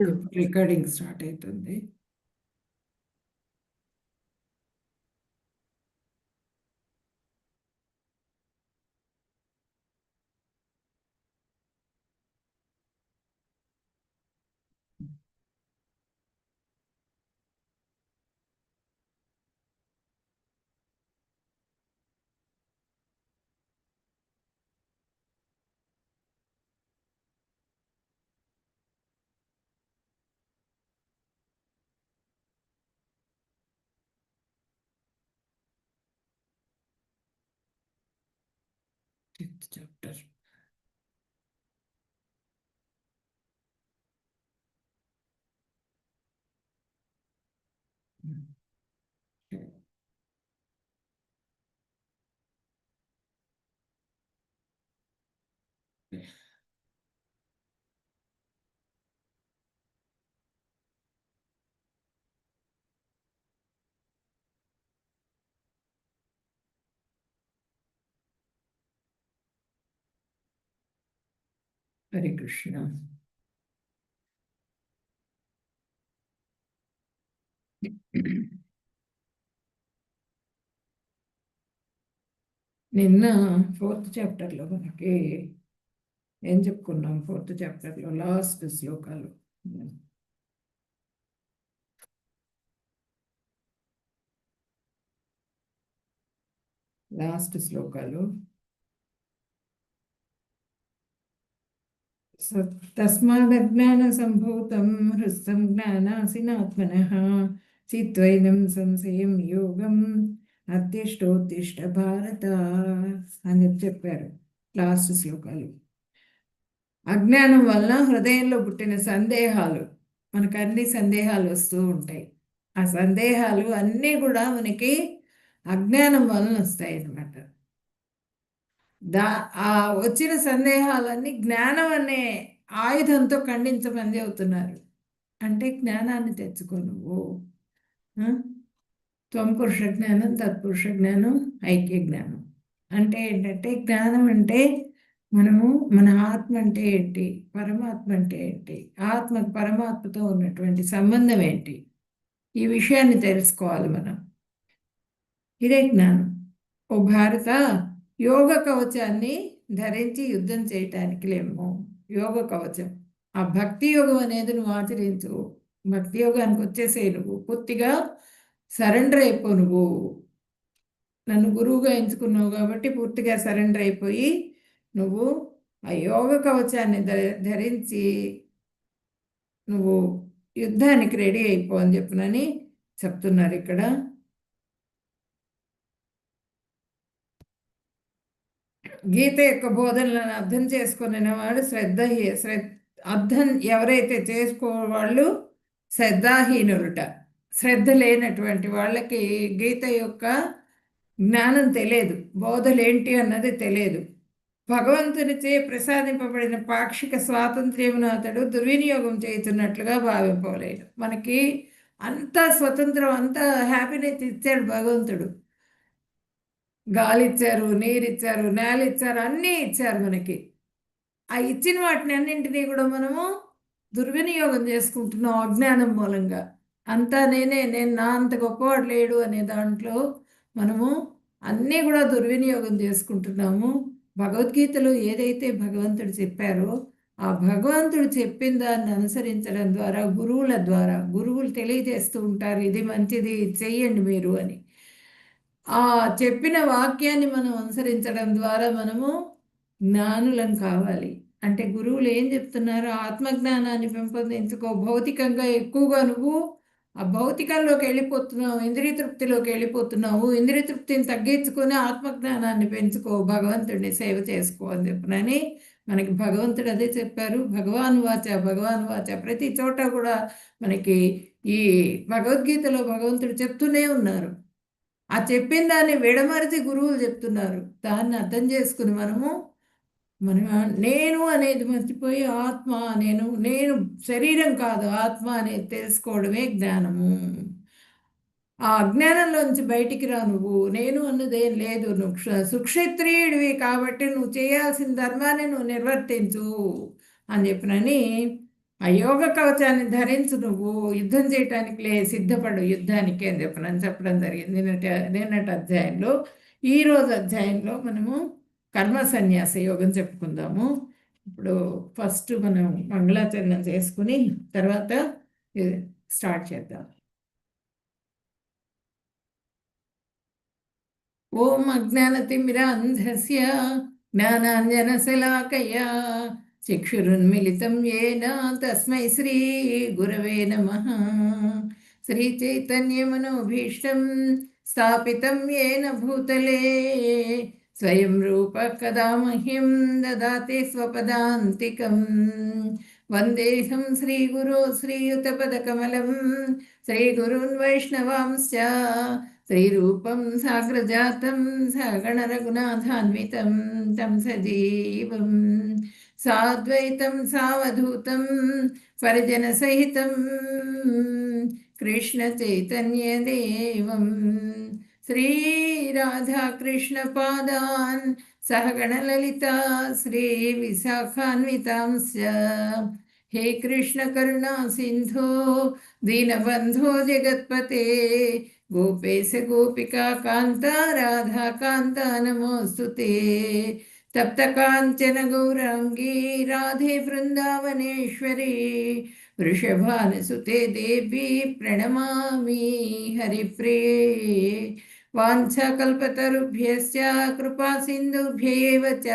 ఇప్పుడు recording start అవుతుంది. Fifth chapter. Hare Krishna. నిన్న ఫోర్త్ చాప్టర్లో మనకి ఏం చెప్పుకున్నాం? ఫోర్త్ చాప్టర్లో లాస్ట్ శ్లోకాలు, తస్మాదజ్ఞాన సంభూతం హృస్సం జ్ఞానాసినాత్మనః చిత్వైనం సంశయం యోగం అత్తిష్టోత్తిష్ట భారత అని చెప్పారు లాస్ట్ శ్లోకాలు. అజ్ఞానం వల్ల హృదయంలో పుట్టిన సందేహాలు, మనకు అన్ని సందేహాలు వస్తూ ఉంటాయి. ఆ సందేహాలు అన్నీ కూడా మనకి అజ్ఞానం వలన వస్తాయి అన్నమాట. ఆ వచ్చిన సందేహాలన్నీ జ్ఞానం అనే ఆయుధంతో ఖండించమని చెబుతున్నారు. అంటే జ్ఞానాన్ని తెచ్చుకో నువ్వు. త్వం పురుష జ్ఞానం, తత్పురుష జ్ఞానం, ఐక్య జ్ఞానం. అంటే ఏంటంటే జ్ఞానం అంటే మనము మన ఆత్మ అంటే ఏంటి, పరమాత్మ అంటే ఏంటి, ఆత్మకు పరమాత్మతో ఉన్నటువంటి సంబంధం ఏంటి, ఈ విషయాన్ని తెలుసుకోవాలి మనం. ఇదే జ్ఞానం. ఓ భారత, యోగ కవచాన్ని ధరించి యుద్ధం చేయటానికి లేము. యోగ కవచం, ఆ భక్తి యోగం అనేది నువ్వు ఆచరించు. భక్తి యోగానికి వచ్చేసే నువ్వు పూర్తిగా సరెండర్ అయిపో. నువ్వు నన్ను గురువుగా ఎంచుకున్నావు కాబట్టి పూర్తిగా సరెండర్ అయిపోయి నువ్వు ఆ యోగ కవచాన్ని ధరించి నువ్వు యుద్ధానికి రెడీ అయిపో అని చెప్పునని చెప్తున్నారు ఇక్కడ. గీత యొక్క బోధనలను అర్థం చేసుకునే వాడు అర్థం ఎవరైతే చేసుకోవాళ్ళు శ్రద్ధాహీనులుట. శ్రద్ధ లేనటువంటి వాళ్ళకి గీత యొక్క జ్ఞానం తెలియదు, బోధలేంటి అన్నది తెలియదు. భగవంతునిచే ప్రసాదింపబడిన పాక్షిక స్వాతంత్ర్యమును అతడు దుర్వినియోగం చేస్తున్నట్లుగా భావింపలేడు. మనకి అంతా స్వతంత్రం, అంతా హ్యాపీనెస్ ఇచ్చాడు భగవంతుడు. గాలి ఇచ్చారు, నీరు ఇచ్చారు, నేల ఇచ్చారు, అన్నీ ఇచ్చారు మనకి. ఆ ఇచ్చిన వాటిని అన్నింటినీ కూడా మనము దుర్వినియోగం చేసుకుంటున్నాం అజ్ఞానం మూలంగా. అంతా నేను నా అంత గొప్పవాడు లేడు అనే దాంట్లో మనము అన్నీ కూడా దుర్వినియోగం చేసుకుంటున్నాము. భగవద్గీతలో ఏదైతే భగవంతుడు చెప్పారో ఆ భగవంతుడు చెప్పిన దాన్ని అనుసరించడం ద్వారా, గురువుల ద్వారా, గురువులు తెలియజేస్తూ ఉంటారు ఇది మంచిది చెయ్యండి మీరు అని. ఆ చెప్పిన వాక్యాన్ని మనం అనుసరించడం ద్వారా మనము జ్ఞానులం కావాలి. అంటే గురువులు ఏం చెప్తున్నారు? ఆత్మజ్ఞానాన్ని పెంపొందించుకో. భౌతికంగా ఎక్కువగా నువ్వు ఆ భౌతికంలోకి వెళ్ళిపోతున్నావు, ఇంద్రియ తృప్తిలోకి వెళ్ళిపోతున్నావు. ఇంద్రియ తృప్తిని తగ్గించుకొని ఆత్మజ్ఞానాన్ని పెంచుకో, భగవంతుడిని సేవ చేసుకో అని చెప్పనని మనకి భగవంతుడు అదే చెప్పారు. భగవాన్ వాచ ప్రతి చోట కూడా మనకి ఈ భగవద్గీతలో భగవంతుడు చెప్తూనే ఉన్నారు. ఆ చెప్పిన దాన్ని విడమరిచి గురువులు చెప్తున్నారు. దాన్ని అర్థం చేసుకుని మనము నేను అనేది మర్చిపోయి ఆత్మ, నేను శరీరం కాదు ఆత్మ అనేది తెలుసుకోవడమే జ్ఞానము. ఆ అజ్ఞానంలోంచి బయటికి రా. నువ్వు నేను అన్నదేం లేదు. నువ్వు సుక్షత్రియుడివి కాబట్టి నువ్వు చేయాల్సిన ధర్మాన్ని నువ్వు నిర్వర్తించు అని చెప్పినని ఆ యోగ కవచాన్ని ధరించు, నువ్వు యుద్ధం చేయటానికి సిద్ధపడు యుద్ధానికి అని చెప్పడం జరిగింది నిన్నటి అధ్యాయంలో. ఈరోజు అధ్యాయంలో మనము కర్మ సన్యాస యోగం చెప్పుకుందాము. ఇప్పుడు ఫస్ట్ మనం మంగళాచరణం చేసుకుని తర్వాత స్టార్ట్ చేద్దాం. ఓం అజ్ఞానతిమిరాంధస్య జ్ఞానాంజనశలాకయా చక్షురున్మిళితం येन తస్మై శ్రీ గురవే నమః. శ్రీచైతన్యమనోభీష్టం స్థాపితం येन భూతలే స్వయం రూప కదా మహ్యం దదాతి స్వపదాంతికం. వందేహం శ్రీగురో శ్రీయుతపదకమలం శ్రీగురున్ వైష్ణవాంశ్చ శ్రీరూపం సాగ్రజాతం సగణరఘునాథాన్వితం తం సజీవం సాద్వైతం సావధూతం పరిజనసహితం కృష్ణ చైతన్యదేవం శ్రీరాధాకృష్ణపాదాన్ సహగణలలితా శ్రీ విశాఖాన్వితాంశ్చ. హే కృష్ణ కరుణా సింధో దీనబంధో జగత్పతే గోపేశ గోపికా కాంత రాధా కాంత నమోస్తుతే. తప్త కాంచన గౌరాంగీ రాధే బృందావనేశ్వరి వృషభానుసుతే దేవి ప్రణమామి హరిప్రియే. వాంఛకల్పతరుభ్యశ్చ కృపా సింధుభ్యైవ చ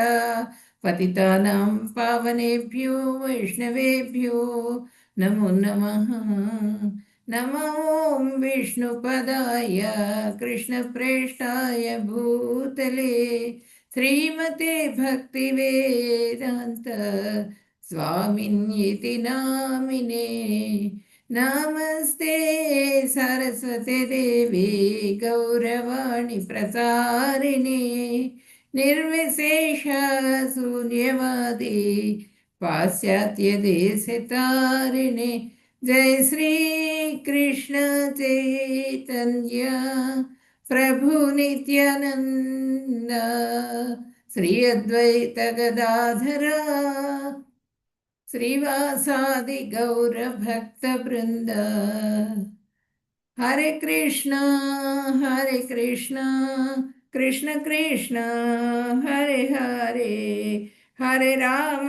పతితానాం పావనేభ్యో వైష్ణవేభ్యో నమో నమః. నమో విష్ణుపదాయ కృష్ణప్రేష్టాయ భూతలే శ్రీమతే భక్తివేదాంత స్వామిన్యితి నామినే. నమస్తే సరస్వతి దేవి గౌరవాణి ప్రసారిణి నిర్విశేష శూన్యవాది పాశ్చాత్య దేశతారిణి. జై శ్రీ కృష్ణ చైతన్య ప్రభు నిత్యానంద శ్రీ అద్వైత గదాధర శ్రీవాసాది గౌర భక్త బృంద. హరే కృష్ణ కృష్ణ కృష్ణ హరే హరే హరే రామ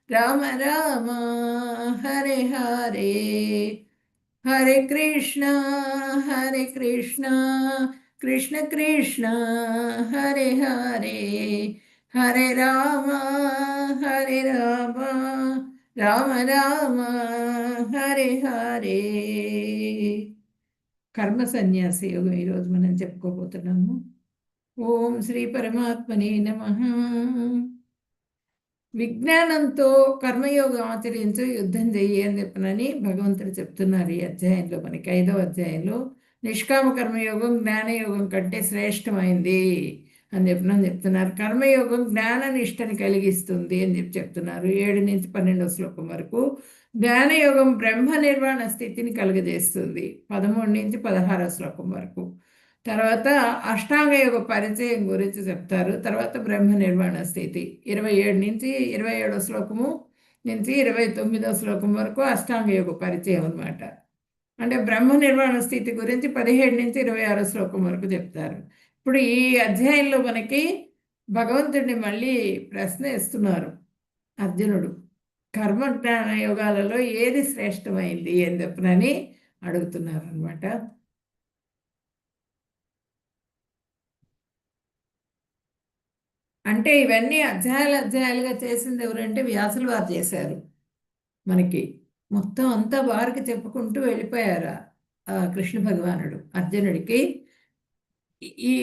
రామ రామ హరే హరే. హరే కృష్ణ కృష్ణ కృష్ణ హరే హరే హరే రామ రామ రామ హరే హరే. కర్మ సన్యాసి యోగం ఈరోజు మనం చెప్పుకోబోతున్నాము. ఓం శ్రీ పరమాత్మనే నమః. విజ్ఞానంతో కర్మయోగం ఆచరించు, యుద్ధం చెయ్యి అని చెప్పనని భగవంతుడు చెప్తున్నారు ఈ అధ్యాయంలో. మనకి 5వ అధ్యాయంలో నిష్కామ కర్మయోగం జ్ఞానయోగం కంటే శ్రేష్టమైంది అని చెప్తున్నారు. కర్మయోగం జ్ఞాననిష్టని కలిగిస్తుంది అని చెప్తున్నారు 7 నుంచి 12వ శ్లోకం వరకు. జ్ఞానయోగం బ్రహ్మ నిర్వాణ స్థితిని కలుగజేస్తుంది 13 నుంచి 16వ శ్లోకం వరకు. తర్వాత అష్టాంగ యోగ పరిచయం గురించి చెప్తారు. తర్వాత బ్రహ్మ నిర్వాణ స్థితి 27 నుంచి 27వ శ్లోకము నుంచి 29వ శ్లోకం వరకు అష్టాంగ యోగ పరిచయం అన్నమాట. అంటే బ్రహ్మ నిర్వాణ స్థితి గురించి 17 నుంచి 26వ శ్లోకం వరకు చెప్తారు. ఇప్పుడు ఈ అధ్యాయంలో మనకి భగవంతుడిని మళ్ళీ ప్రశ్న ఇస్తున్నారు అర్జునుడు. కర్మ జ్ఞాన యోగాలలో ఏది శ్రేష్టమైంది అని చెప్పనని అడుగుతున్నారు అనమాట. అంటే ఇవన్నీ అధ్యాయాలుగా చేసింది ఎవరంటే వ్యాసులు వారు చేశారు. మనకి మొత్తం అంతా వారికి చెప్పుకుంటూ వెళ్ళిపోయారు కృష్ణ భగవానుడు. అర్జునుడికి ఈ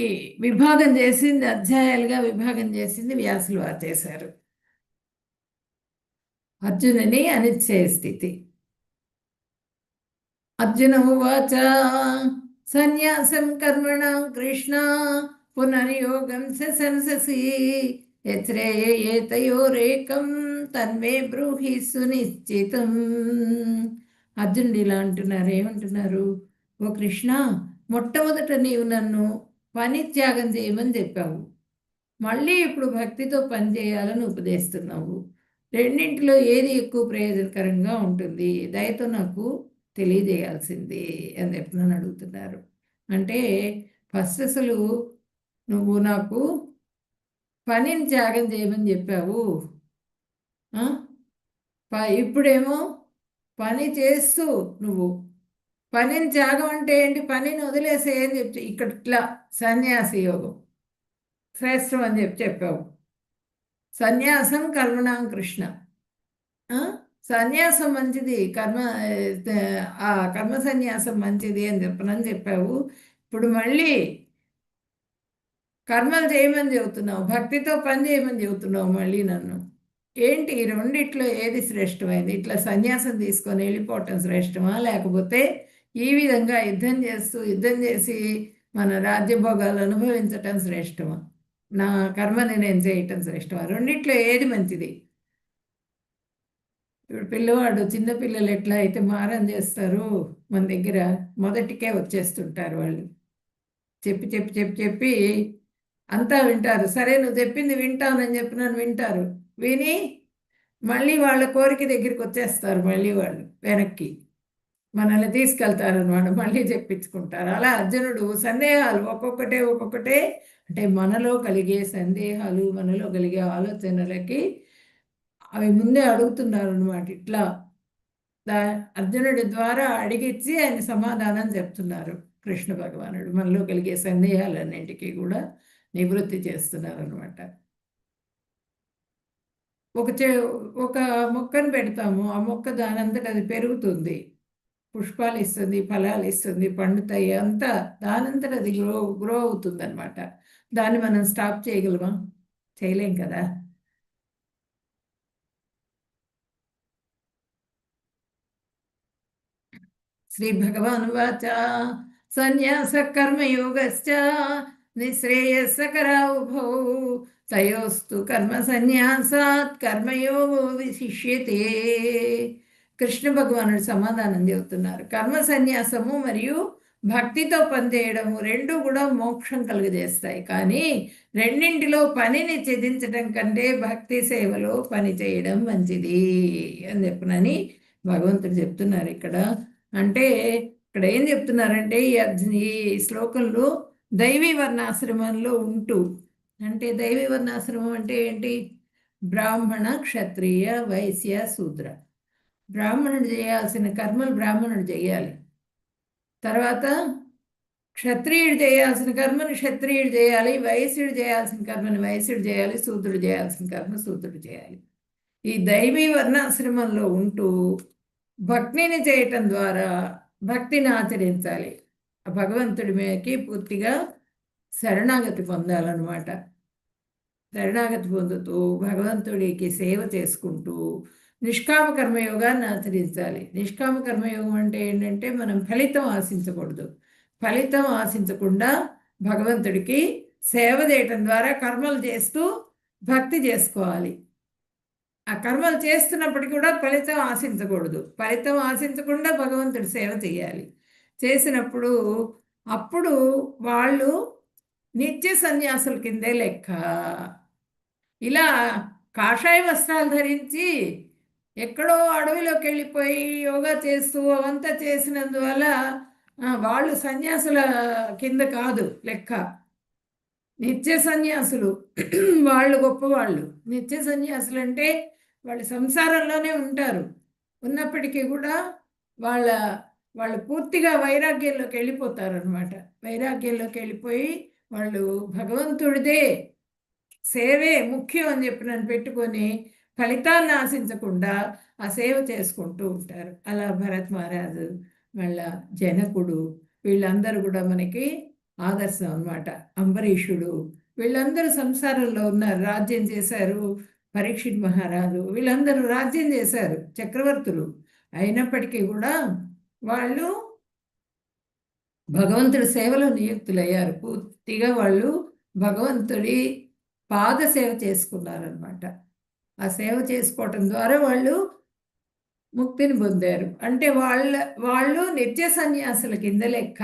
విభాగం చేసింది, అధ్యాయాలుగా విభాగం చేసింది వ్యాసులు వారు చేశారు. అర్జునుని అనిశ్చయ స్థితి. అర్జున ఉవాచ సన్యాసం కర్మణాం కృష్ణ పునర్యోగం సంససి యత్రేయేతయోరేకం తన్మే బ్రూహి సునిశ్చితం. అర్జునుడు ఇలా అంటున్నారు. ఏమంటున్నారు? ఓ కృష్ణ, మొట్టమొదట నీవు నన్ను పని త్యాగం చేయమని చెప్పావు. మళ్ళీ ఇప్పుడు భక్తితో పని చేయాలని ఉపదేస్తున్నావు. రెండింటిలో ఏది ఎక్కువ ప్రయోజనకరంగా ఉంటుంది, దయతో నాకు తెలియజేయాల్సింది అని చెప్పి నన్ను అడుగుతున్నారు. అంటే ఫస్ట్ అసలు నువ్వు నాకు పనిని త్యాగం చేయమని చెప్పావు. ఇప్పుడేమో పని చేస్తూ నువ్వు పనిని త్యాగం అంటే ఏంటి, పనిని వదిలేసేయని చెప్పి ఇక్కడ ఇట్లా సన్యాసి యోగం శ్రేష్టం అని చెప్పావు. సన్యాసం కర్మణాం కృష్ణ. సన్యాసం మంచిది, ఆ కర్మ సన్యాసం మంచిది అని చెప్పావు. ఇప్పుడు మళ్ళీ కర్మలు చేయమని చెబుతున్నావు, భక్తితో పని చేయమని చెబుతున్నావు మళ్ళీ నన్ను. ఏంటి ఈ రెండిట్లో ఏది శ్రేష్టమైంది? ఇట్లా సన్యాసం తీసుకొని వెళ్ళిపోవటం శ్రేష్టమా, లేకపోతే ఈ విధంగా యుద్ధం చేసి మన రాజ్యభోగాలు అనుభవించటం శ్రేష్టమా, నా కర్మని నేను చేయటం శ్రేష్టమా? రెండిట్లో ఏది మంచిది? ఇప్పుడు పిల్లవాడు చిన్నపిల్లలు ఎట్లా అయితే మారం చేస్తారు, మన దగ్గర మొదటికే వచ్చేస్తుంటారు వాళ్ళు. చెప్పి చెప్పి చెప్పి చెప్పి అంతా వింటారు. సరే నువ్వు చెప్పింది వింటానని చెప్పినాను, వింటారు. విని మళ్ళీ వాళ్ళ కోరిక దగ్గరికి వచ్చేస్తారు, మళ్ళీ వాళ్ళు వెనక్కి మనల్ని తీసుకెళ్తారు అనమాట, మళ్ళీ చెప్పించుకుంటారు. అలా అర్జునుడు సందేహాలు ఒక్కొక్కటే అంటే మనలో కలిగే సందేహాలు, మనలో కలిగే ఆలోచనలకి అవి ముందే అడుగుతున్నారు అనమాట. ఇట్లా అర్జునుడి ద్వారా అడిగిచ్చి ఆయన సమాధానం చెప్తున్నారు కృష్ణ భగవానుడు. మనలో కలిగే సందేహాలన్నింటికీ కూడా నివృత్తి చేస్తున్నారు అనమాట. ఒక మొక్కను పెడతాము, ఆ మొక్క దానంతట అది పెరుగుతుంది, పుష్పాలు ఇస్తుంది, ఫలాలు ఇస్తుంది, పండుతాయి, అంతా దానంతట అది గ్రో అవుతుంది అనమాట. దాన్ని మనం స్టాప్ చేయగలమా? చేయలేం కదా. శ్రీభగవానువాచ సన్యాసకర్మయోగశ్చ నిశ్రేయస్కరా ఉభౌ తయోస్తు కర్మ సన్యాసాత్ కర్మయోగో విశిష్యతే. కృష్ణ భగవానుడు సమాధానం చెబుతున్నారు. కర్మ సన్యాసము మరియు భక్తితో పనిచేయడము రెండు కూడా మోక్షం కలుగజేస్తాయి. కానీ రెండింటిలో పనిని త్యజించడం కంటే భక్తి సేవలో పని చేయడం మంచిది అని చెప్పనని భగవంతుడు చెప్తున్నారు ఇక్కడ. అంటే ఇక్కడ ఏం చెప్తున్నారంటే ఈ శ్లోకంలో దైవీ వర్ణాశ్రమంలో ఉంటూ, అంటే దైవీ వర్ణాశ్రమం అంటే ఏంటి? బ్రాహ్మణ, క్షత్రియ, వైశ్య, శూద్ర. బ్రాహ్మణుడు చేయాల్సిన కర్మలు బ్రాహ్మణుడు చేయాలి. తర్వాత క్షత్రియుడు చేయాల్సిన కర్మను క్షత్రియుడు చేయాలి, వైశ్యుడు చేయాల్సిన కర్మను వైశ్యుడు చేయాలి, శూద్రుడు చేయాల్సిన కర్మ శూద్రుడు చేయాలి. ఈ దైవీ వర్ణాశ్రమంలో ఉంటూ భక్తిని చేయటం ద్వారా భక్తిని ఆచరించాలి. భగవంతుడి మీదకి పూర్తిగా శరణాగతి పొందాలన్నమాట. శరణాగతి పొందుతూ భగవంతుడికి సేవ చేసుకుంటూ నిష్కామ కర్మయోగాన్ని ఆచరించాలి. నిష్కామ కర్మయోగం అంటే ఏంటంటే మనం ఫలితం ఆశించకూడదు. ఫలితం ఆశించకుండా భగవంతుడికి సేవ చేయటం ద్వారా కర్మలు చేస్తూ భక్తి చేసుకోవాలి. ఆ కర్మలు చేస్తున్నప్పటికీ కూడా ఫలితం ఆశించకూడదు. ఫలితం ఆశించకుండా భగవంతుడి సేవ చేయాలి. చేసినప్పుడు అప్పుడు వాళ్ళు నిత్య సన్యాసుల కిందే లెక్క. ఇలా కాషాయ వస్త్రాలు ధరించి ఎక్కడో అడవిలోకి వెళ్ళిపోయి యోగా చేస్తూ అవంతా చేసినందువల్ల వాళ్ళు సన్యాసుల కింద కాదు లెక్క. నిత్య సన్యాసులు వాళ్ళు గొప్పవాళ్ళు. నిత్య సన్యాసులు అంటే వాళ్ళు సంసారంలోనే ఉంటారు, ఉన్నప్పటికీ కూడా వాళ్ళ వాళ్ళు పూర్తిగా వైరాగ్యంలోకి వెళ్ళిపోతారు అనమాట. వైరాగ్యంలోకి వెళ్ళిపోయి వాళ్ళు భగవంతుడిదే సేవే ముఖ్యం అని చెప్పి నన్ను పెట్టుకొని ఫలితాన్ని ఆశించకుండా ఆ సేవ చేసుకుంటూ ఉంటారు. అలా భరత్ మహారాజు, మళ్ళా జనకుడు, వీళ్ళందరూ కూడా మనకి ఆదర్శం అనమాట. అంబరీషుడు, వీళ్ళందరూ సంసారంలో ఉన్నారు, రాజ్యం చేశారు. పరీక్షిత్ మహారాజు, వీళ్ళందరూ రాజ్యం చేశారు, చక్రవర్తులు. అయినప్పటికీ కూడా వాళ్ళు భగవంతుడి సేవలో నియుక్తులయ్యారు. పూర్తిగా వాళ్ళు భగవంతుడి పాద సేవ చేసుకున్నారనమాట. ఆ సేవ చేసుకోవటం ద్వారా వాళ్ళు ముక్తిని పొందారు. అంటే వాళ్ళు నిత్య సన్యాసుల కింద లెక్క.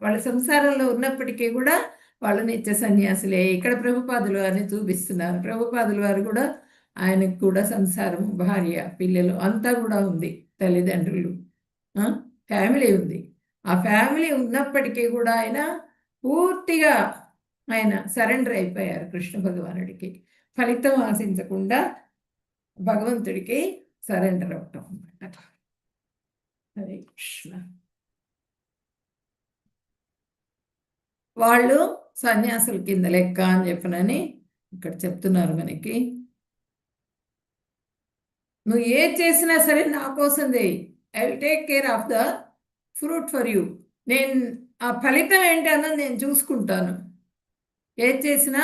వాళ్ళ సంసారంలో ఉన్నప్పటికీ కూడా వాళ్ళు నిత్య సన్యాసులే. ఇక్కడ ప్రభుపాదులు వారిని చూపిస్తున్నారు. ప్రభుపాదులు వారు కూడా ఆయనకు కూడా సంసారం, భార్య, పిల్లలు అంతా కూడా ఉంది, తల్లిదండ్రులు, ఫ్యామిలీ ఉంది. ఆ ఫ్యామిలీ ఉన్నప్పటికీ కూడా ఆయన పూర్తిగా ఆయన సరెండర్ అయిపోయారు కృష్ణ భగవానుడికి, ఫలితం ఆశించకుండా భగవంతుడికి సరెండర్ అవటం అన్నమాట. హరే కృష్ణ. వాళ్ళు సన్యాసుల కింద లెక్క అని చెప్పనని ఇక్కడ చెప్తున్నారు మనకి. నువ్వు ఏది చేసినా సరే నా కోసం చేయి, I will take care of the fruit for you. నేను ఆ ఫలితం ఏంటన్నది నేను చూసుకుంటాను. ఏది చేసినా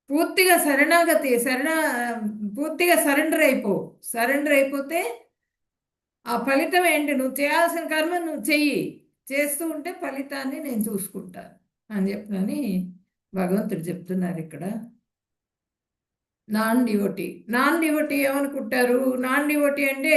పూర్తిగా పూర్తిగా సరెండర్ సరెండర్ అయిపోతే ఆ ఫలితం ఏంటి, నువ్వు చేయాల్సిన కర్మ నువ్వు చెయ్యి, చేస్తూ ఉంటే ఫలితాన్ని నేను చూసుకుంటాను అని చెప్పని భగవంతుడు చెప్తున్నారు ఇక్కడ. నాన్ డివోటీ ఏమనుకుంటారు, నాన్ డివోటీ అంటే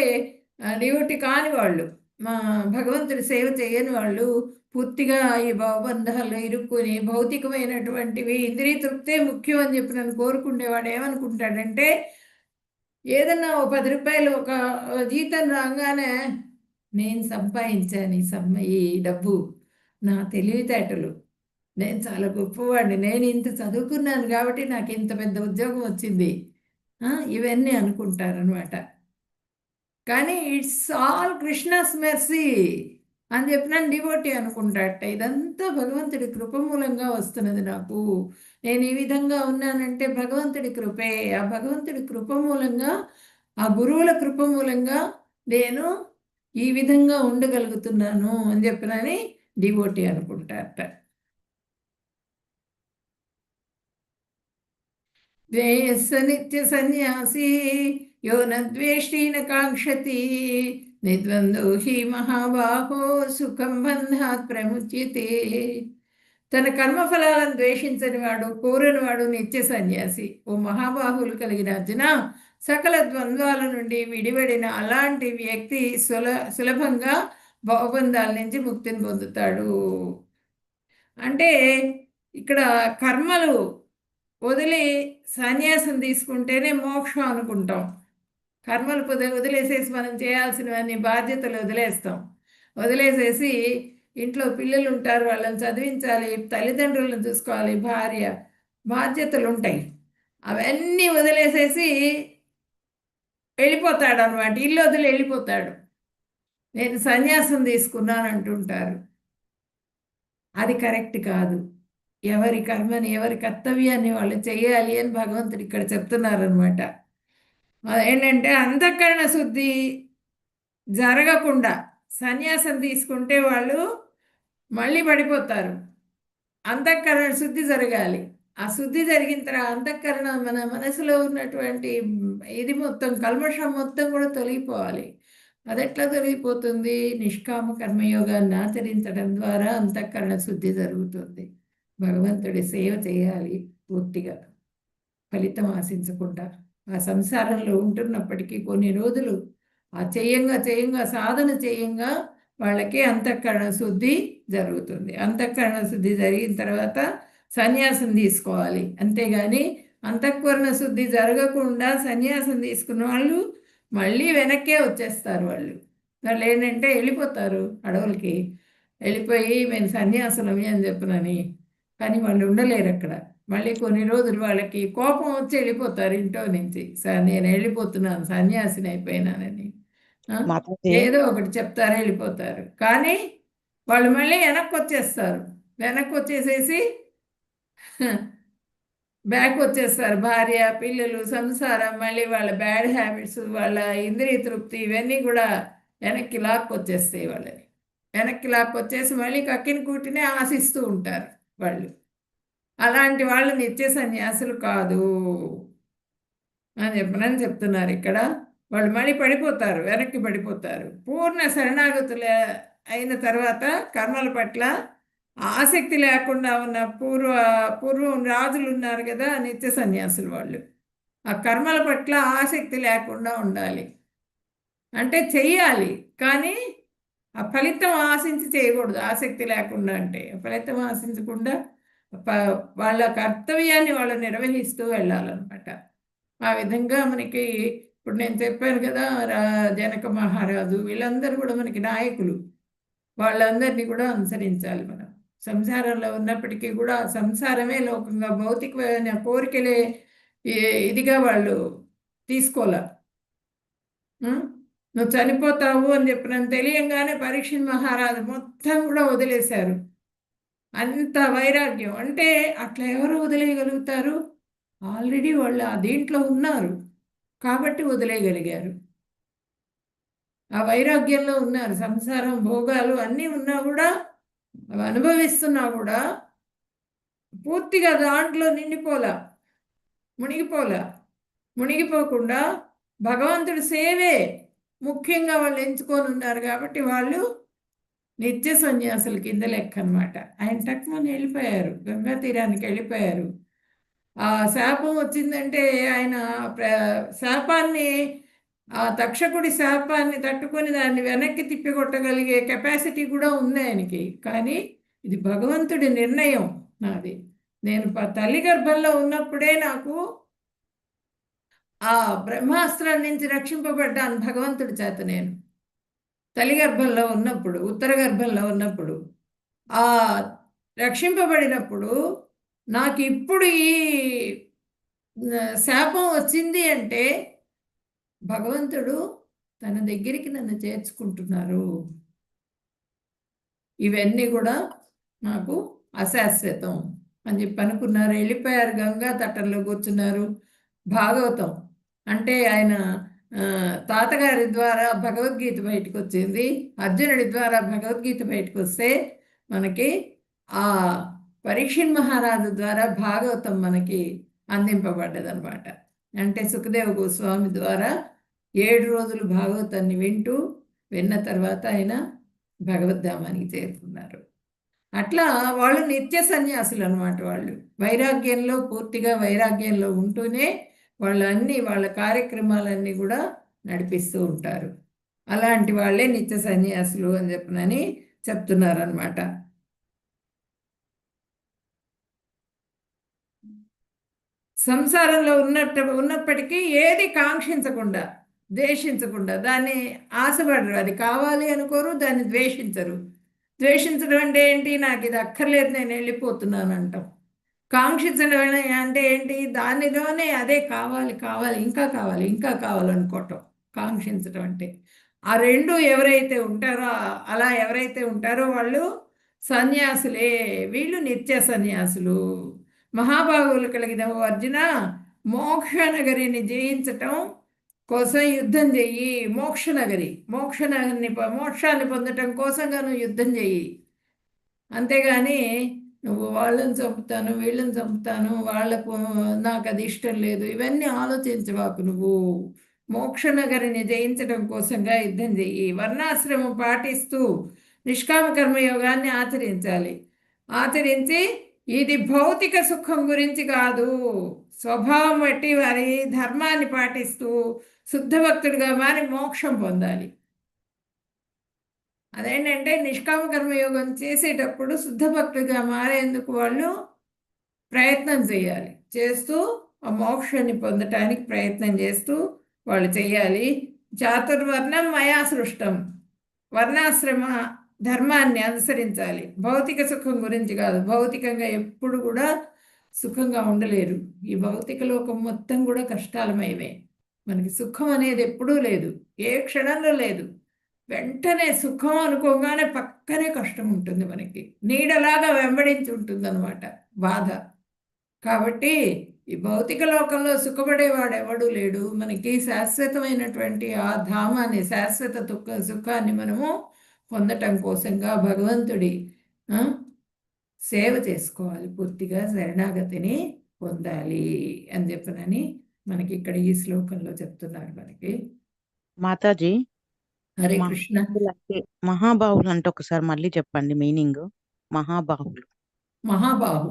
డివోటీ కాని వాళ్ళు, మా భగవంతుడి సేవ చేయని వాళ్ళు, పూర్తిగా ఈ భావబంధాలు ఇరుక్కుని భౌతికమైనటువంటివి ఇంద్రియ తృప్తే ముఖ్యం అని చెప్పి నన్ను కోరుకునేవాడు ఏమనుకుంటాడంటే, ఏదన్నా ఓ 10 రూపాయలు ఒక జీతం రాగానే నేను సంపాదించాను ఈ డబ్బు, నా తెలివితేటలు, నేను చాలా గొప్పవాడిని, నేను ఇంత చదువుకున్నాను కాబట్టి నాకు ఇంత పెద్ద ఉద్యోగం వచ్చింది, ఇవన్నీ అనుకుంటారనమాట. కానీ ఇట్స్ ఆల్ కృష్ణస్ మెర్సీ అని చెప్పిన డివోటీ అనుకుంటాట. ఇదంతా భగవంతుడి కృప మూలంగా వస్తున్నది నాకు, నేను ఈ విధంగా ఉన్నానంటే భగవంతుడి కృపే, ఆ భగవంతుడి కృప మూలంగా, ఆ గురువుల కృప మూలంగా నేను ఈ విధంగా ఉండగలుగుతున్నాను అని చెప్పినని డివోటీ అనుకుంటారట. ద్వేయస్స నిత్య సన్యాసి యో నద్వేష్టి న కాంక్షతి నిద్వందో హి మహాబాహో సుఖం బంధాత్ ప్రముచ్యతే. తన కర్మఫలాలను ద్వేషించని వాడు, కోరని వాడు నిత్య సన్యాసి. ఓ మహాబాహులు కలిగిన అర్జున, సకల ద్వంద్వాల నుండి విడివడిన అలాంటి వ్యక్తి సులభంగా భవబంధాల నుంచి ముక్తిని పొందుతాడు. అంటే ఇక్కడ కర్మలు వదిలి సన్యాసం తీసుకుంటేనే మోక్షం అనుకుంటాం. కర్మలు వదిలేసేసి మనం చేయాల్సినవన్నీ బాధ్యతలు వదిలేసేసి ఇంట్లో పిల్లలు ఉంటారు, వాళ్ళని చదివించాలి, తల్లిదండ్రులను చూసుకోవాలి, భార్య, బాధ్యతలు ఉంటాయి, అవన్నీ వదిలేసేసి వెళ్ళిపోతాడు అనమాట. ఇల్లు వదిలి వెళ్ళిపోతాడు, నేను సన్యాసం తీసుకున్నాను అంటుంటారు. అది కరెక్ట్ కాదు. ఎవరి కర్మని, ఎవరి కర్తవ్యాన్ని వాళ్ళు చేయాలి అని భగవంతుడు ఇక్కడ చెప్తున్నారనమాట. ఏంటంటే అంతఃకరణ శుద్ధి జరగకుండా సన్యాసం తీసుకుంటే వాళ్ళు మళ్ళీ పడిపోతారు. అంతఃకరణ శుద్ధి జరగాలి. ఆ శుద్ధి జరిగిన తర్వాత అంతఃకరణ, మన మనసులో ఉన్నటువంటి ఇది మొత్తం, కల్మషం మొత్తం కూడా తొలగిపోవాలి. అది ఎట్లా తొలగిపోతుంది? నిష్కామ కర్మయోగాన్ని ఆచరించడం ద్వారా అంతఃకరణ శుద్ధి జరుగుతుంది. భగవంతుడి సేవ చేయాలి పూర్తిగా, ఫలితం ఆశించకుండా. ఆ సంసారంలో ఉంటున్నప్పటికీ కొన్ని రోజులు ఆ చేయంగా సాధన చేయంగా వాళ్ళకి అంతఃకరణ శుద్ధి జరుగుతుంది. అంతఃకరణ శుద్ధి జరిగిన తర్వాత సన్యాసం తీసుకోవాలి. అంతేగాని అంతఃకరణ శుద్ధి జరగకుండా సన్యాసం తీసుకున్న వాళ్ళు మళ్ళీ వెనక్కే వచ్చేస్తారు. వాళ్ళు ఏంటంటే వెళ్ళిపోతారు అడవులకి, వెళ్ళిపోయి మేము సన్యాసులమే అని చెప్పనని. కానీ వాళ్ళు ఉండలేరు అక్కడ. మళ్ళీ కొన్ని రోజులు వాళ్ళకి కోపం వచ్చి వెళ్ళిపోతారు ఇంట్లో నుంచి, నేను వెళ్ళిపోతున్నాను, సన్యాసిని అయిపోయినానని ఏదో ఒకటి చెప్తారు, వెళ్ళిపోతారు. కానీ వాళ్ళు మళ్ళీ వెనక్కి వచ్చేస్తారు. వెనక్కి వచ్చేసేసి బ్యాక్ వచ్చేస్తారు. భార్య, పిల్లలు, సంసారం, మళ్ళీ వాళ్ళ బ్యాడ్ హ్యాబిట్స్, వాళ్ళ ఇంద్రియ తృప్తి, ఇవన్నీ కూడా వెనక్కి లాక్కొచ్చేస్తాయి. వాళ్ళని వెనక్కి లాక్కొచ్చేసి మళ్ళీ కక్కిన కూటినే ఆశిస్తూ ఉంటారు వాళ్ళు. అలాంటి వాళ్ళు నిత్య సన్యాసులు కాదు అని చెప్తున్నారు ఇక్కడ. వాళ్ళు మళ్ళీ పడిపోతారు, వెనక్కి పడిపోతారు. పూర్ణ శరణాగతులు అయిన తర్వాత కర్మల పట్ల ఆసక్తి లేకుండా ఉన్న పూర్వం రాజులు ఉన్నారు కదా, నిత్య సన్యాసులు. వాళ్ళు ఆ కర్మల పట్ల ఆసక్తి లేకుండా ఉండాలి. అంటే చెయ్యాలి, కానీ ఆ ఫలితం ఆశించి చేయకూడదు. ఆసక్తి లేకుండా అంటే ఫలితం ఆశించకుండా వాళ్ళ కర్తవ్యాన్ని వాళ్ళు నిర్వహిస్తూ వెళ్ళాలన్నమాట. ఆ విధంగా మనకి ఇప్పుడు నేను చెప్పాను కదా, జనక మహారాజు వీళ్ళందరూ కూడా మనకి నాయకులు. వాళ్ళందరినీ కూడా అనుసరించాలి మనం. సంసారంలో ఉన్నప్పటికీ కూడా సంసారమే లోకంగా భౌతికమైన కోరికలే ఇదిగా వాళ్ళు తీసుకోలే. నువ్వు చనిపోతావు అని చెప్పినని తెలియంగానే పరీక్షణ్ మహారాజు మొత్తం కూడా వదిలేశారు. అంత వైరాగ్యం అంటే అట్లా ఎవరు వదిలేయగలుగుతారు? ఆల్రెడీ వాళ్ళు ఆ దీంట్లో ఉన్నారు కాబట్టి వదిలేయగలిగారు. ఆ వైరాగ్యంలో ఉన్నారు. సంసారం భోగాలు అన్నీ ఉన్నా కూడా, అవి అనుభవిస్తున్నా కూడా పూర్తిగా దాంట్లో నిండిపోలా, మునిగిపోలా. మునిగిపోకుండా భగవంతుడి సేవే ముఖ్యంగా వాళ్ళు ఎంచుకొని ఉన్నారు కాబట్టి వాళ్ళు నిత్య సన్యాసుల కింద లెక్క అనమాట. ఆయన టక్కుమని వెళ్ళిపోయారు, గంగా తీరానికి వెళ్ళిపోయారు. ఆ శాపం వచ్చిందంటే ఆయన శాపాన్ని, ఆ తక్షకుడి శాపాన్ని తట్టుకొని దాన్ని వెనక్కి తిప్పికొట్టగలిగే కెపాసిటీ కూడా ఉంది ఆయనకి. కానీ ఇది భగవంతుడి నిర్ణయం నాది. నేను తల్లి గర్భంలో ఉన్నప్పుడే నాకు ఆ బ్రహ్మాస్త్రం నుంచి రక్షింపబడ్డాను భగవంతుడి చేత. నేను తల్లి గర్భంలో ఉన్నప్పుడు, ఉత్తర గర్భంలో ఉన్నప్పుడు, ఆ రక్షింపబడినప్పుడు నాకు ఇప్పుడు ఈ శాపం వచ్చింది అంటే భగవంతుడు తన దగ్గరికి నన్ను చేర్చుకుంటున్నారు. ఇవన్నీ కూడా నాకు అశాశ్వతం అని చెప్పి అనుకున్నారు. వెళ్ళిపోయారు, గంగా తటంలో కూర్చున్నారు. భాగవతం అంటే ఆయన తాతగారి ద్వారా భగవద్గీత బయటకు వచ్చింది, అర్జునుడి ద్వారా భగవద్గీత బయటకు వస్తే మనకి ఆ పరీక్షణ్ మహారాజు ద్వారా భాగవతం మనకి అందింపబడ్డదనమాట. అంటే సుఖదేవ గోస్వామి ద్వారా 7 రోజులు భాగవతాన్ని విన్న తర్వాత ఆయన భగవద్ధామానికి చేరుకున్నారు. అట్లా వాళ్ళు నిత్య సన్యాసులు అనమాట. వాళ్ళు వైరాగ్యంలో, పూర్తిగా వైరాగ్యంలో ఉంటూనే వాళ్ళు వాళ్ళ కార్యక్రమాలన్నీ కూడా నడిపిస్తూ ఉంటారు. అలాంటి వాళ్ళే నిత్య సన్యాసులు అని చెప్పనని చెప్తున్నారనమాట. సంసారంలో ఉన్నప్పటికీ ఏది కాంక్షించకుండా, ద్వేషించకుండా, దాన్ని ఆశపడరు. అది కావాలి అనుకోరు, దాన్ని ద్వేషించరు. ద్వేషించడం అంటే ఏంటి? నాకు ఇది అక్కర్లేదు, నేను వెళ్ళిపోతున్నాను అంటాం. కాంక్షించడం అంటే ఏంటి? దానిలోనే అదే కావాలి, కావాలి, ఇంకా కావాలి, ఇంకా కావాలనుకోవటం కాంక్షించడం అంటే. ఆ రెండు ఎవరైతే ఉంటారో, అలా ఎవరైతే ఉంటారో వాళ్ళు సన్యాసులే. వీళ్ళు నిత్య సన్యాసులు. మహాబాహువులు కలిగిన అర్జున, మోక్షనగరిని జయించటం కోసం యుద్ధం చెయ్యి. మోక్షాన్ని పొందటం కోసంగా నువ్వు యుద్ధం చెయ్యి. అంతేగాని నువ్వు వాళ్ళని చంపుతాను, వీళ్ళని చంపుతాను, వాళ్ళకు నాకు అది ఇష్టం లేదు, ఇవన్నీ ఆలోచించవాకు. నువ్వు మోక్షనగరిని జయించడం కోసంగా యుద్ధం చెయ్యి. వర్ణాశ్రమం పాటిస్తూ నిష్కామ కర్మయోగాన్ని ఆచరించాలి. ఆచరించి ఇది భౌతిక సుఖం గురించి కాదు, స్వభావం బట్టి వారి ధర్మాన్ని పాటిస్తూ శుద్ధ భక్తుడిగా మారి మోక్షం పొందాలి. అదేంటంటే నిష్కామ కర్మయోగం చేసేటప్పుడు శుద్ధ భక్తుడిగా మారేందుకు వాళ్ళు ప్రయత్నం చేయాలి. చేస్తూ ఆ మోక్షాన్ని పొందటానికి ప్రయత్నం చేస్తూ వాళ్ళు చేయాలి. చాతుర్వర్ణం మయా సృష్టం, వర్ణాశ్రమ ధర్మాన్ని అనుసరించాలి. భౌతిక సుఖం గురించి కాదు. భౌతికంగా ఎప్పుడు కూడా సుఖంగా ఉండలేరు. ఈ భౌతిక లోకం మొత్తం కూడా కష్టాలమయమే. మనకి సుఖం అనేది ఎప్పుడూ లేదు, ఏ క్షణంలో లేదు. వెంటనే సుఖం అనుకోగానే పక్కనే కష్టం ఉంటుంది. మనకి నీడలాగా వెంబడించి ఉంటుంది అన్నమాట బాధ. కాబట్టి ఈ భౌతిక లోకంలో సుఖపడేవాడు ఎవడూ లేడు. మనకి శాశ్వతమైనటువంటి ఆ ధామాన్ని, శాశ్వత సుఖాన్ని మనము పొందటం కోసంగా భగవంతుడి సేవ చేసుకోవాలి. పూర్తిగా శరణాగతిని పొందాలి అని చెప్పనని మనకి ఇక్కడ ఈ శ్లోకంలో చెప్తున్నారు మనకి. మాతాజీ, హరే కృష్ణ. మహాబాహులు అంటే ఒకసారి మళ్ళీ చెప్పండి మీనింగ్. మహాబాహులు. మహాబాహు